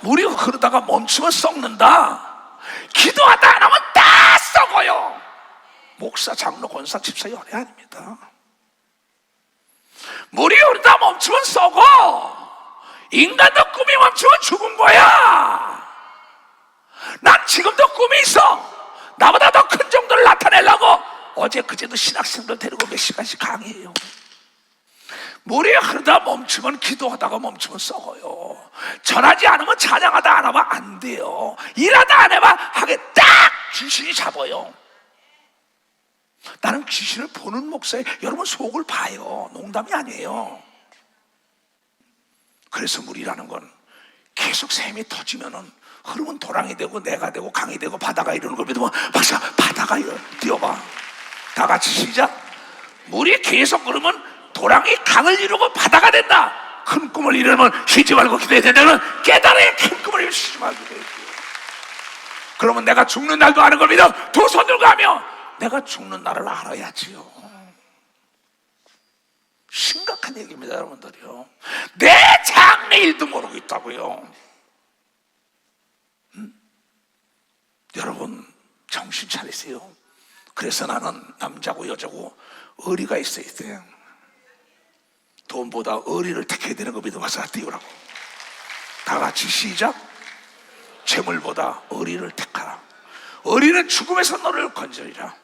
물이 흐르다가 멈추면 썩는다. 기도하다 안 하면 다 썩어요. 목사, 장로, 권사, 집사 연애 아닙니다. 물이 흐르다 멈추면 썩어. 인간도 꿈이 멈추면 죽은 거야. 난 지금도 꿈이 있어. 나보다 더 큰 정도를 나타내려고 어제 그제도 신학생들 데리고 몇 시간씩 강의해요. 물이 흐르다 멈추면 기도하다가 멈추면 썩어요. 전하지 않으면 찬양하다 안 하면 안 돼요. 일하다 안 해봐 하게 딱 귀신이 잡아요. 나는 귀신을 보는 목사에 여러분 속을 봐요. 농담이 아니에요. 그래서 물이라는 건 계속 샘이 터지면은 흐르면 도랑이 되고 내가 되고 강이 되고 바다가 이러는 걸 믿으면 박사 바다가 뛰어봐. 다 같이 시작. 물이 계속 흐르면 도랑이 강을 이루고 바다가 된다. 큰 꿈을 이루면 쉬지 말고 기도해야 된다는 깨달아야 큰 꿈을 이루면 쉬지 말고 기도해야 돼. 그러면 내가 죽는 날도 아는 걸 믿어. 두 손 들고 하며 내가 죽는 날을 알아야지요. 심각한 얘기입니다, 여러분들이요. 내 장래일도 모르고 있다고요. 여러분 정신 차리세요. 그래서 나는 남자고 여자고 의리가 있어야 돼요. 돈보다 의리를 택해야 되는 거 믿어봐서 띄우라고. 다 같이 시작. 재물보다 의리를 택하라. 의리는 죽음에서 너를 건져리라.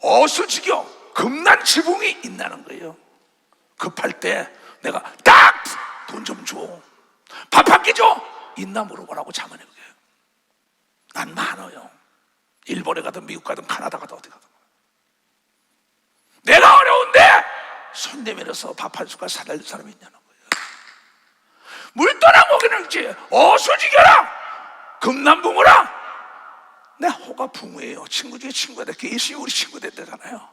어수지겨 금난 지붕이 있다는 거예요. 급할 때 내가 딱 돈 좀 줘. 밥 한 끼 줘. 있나 물어보라고 자문해 보게요. 난 많아요. 일본에 가든 미국 가든 카나다 가든 어디 가든. 내가 어려운데 손 내밀어서 밥 한 숟갈 사달 사람이 있냐는 거예요. 물 떠나 먹이는 지 어수지겨라. 금남붕어라. 내 호가 붕어예요. 친구 중에 친구가 됐게 예수님이 우리 친구 됐다잖아요.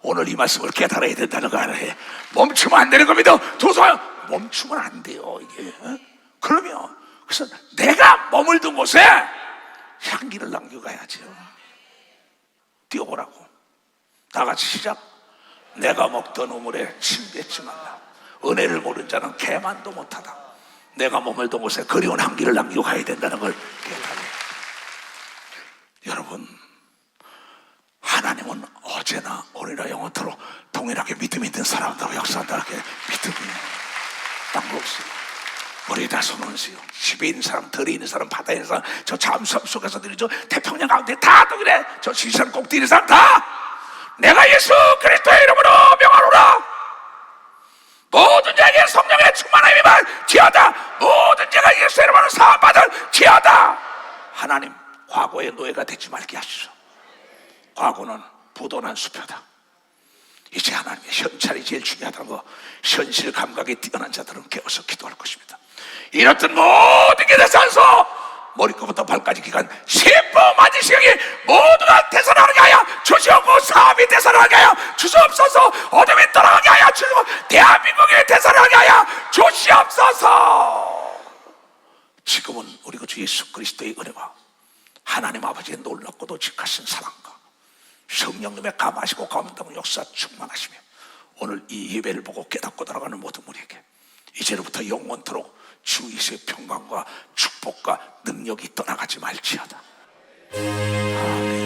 오늘 이 말씀을 깨달아야 된다는 거 알아요. 멈추면 안 되는 겁니다. 도서 멈추면 안 돼요 이게. 그러면 그래서 내가 머물던 곳에 향기를 남겨가야죠. 뛰어보라고. 다 같이 시작. 내가 먹던 우물에 침 뱉지 말라. 은혜를 모르는 자는 개만도 못하다. 내가 머물던 곳에 그리운 향기를 남겨가야 된다는 걸 깨달아요. 여러분, 하나님은 어제나 오늘이나 영원토록 동일하게 믿음 있는 사람들로 역사한다는 게 믿음이에요. 딴 거 없어요. 머리에다 손 얹으세요. 집에 있는 사람, 들에 있는 사람, 바다에 있는 사람, 저 잠수함 속에서 들이 저 태평양 가운데 다 동일해. 저 지상 꼭대기 있는 사람 다 내가 예수 그리스도의 이름으로 명하노라. 모든 자에게 성령의 충만함이 말지어다. 모든 자가 예수의 이름으로 사함받을 지어다. 하나님, 과거의 노예가 되지 말게 하시소. 과거는 부도난 수표다. 이제 하나님의 현찰이 제일 중요하다는 거 현실 감각이 뛰어난 자들은 깨어서 기도할 것입니다. 이렇듯 모든 게 대산소 머리끝부터 발까지 기간 10부 만지시경이 모두가 대산하게 하여 주시옵고 사업이 대산하게 하여 주시옵소서. 어둠이 떠나가게 하여 주시옵소서. 대한민국이 대산하게 하여 주시옵소서. 지금은 우리 주 예수 그리스도의 은혜와 하나님 아버지의 놀랍고도 직하신 사랑과 성령님의 감하시고 감동의 역사 충만하시며 오늘 이 예배를 보고 깨닫고 돌아가는 모든 우리에게 이제로부터 영원토록 주 예수의 평강과 축복과 능력이 떠나가지 말지어다. 아멘.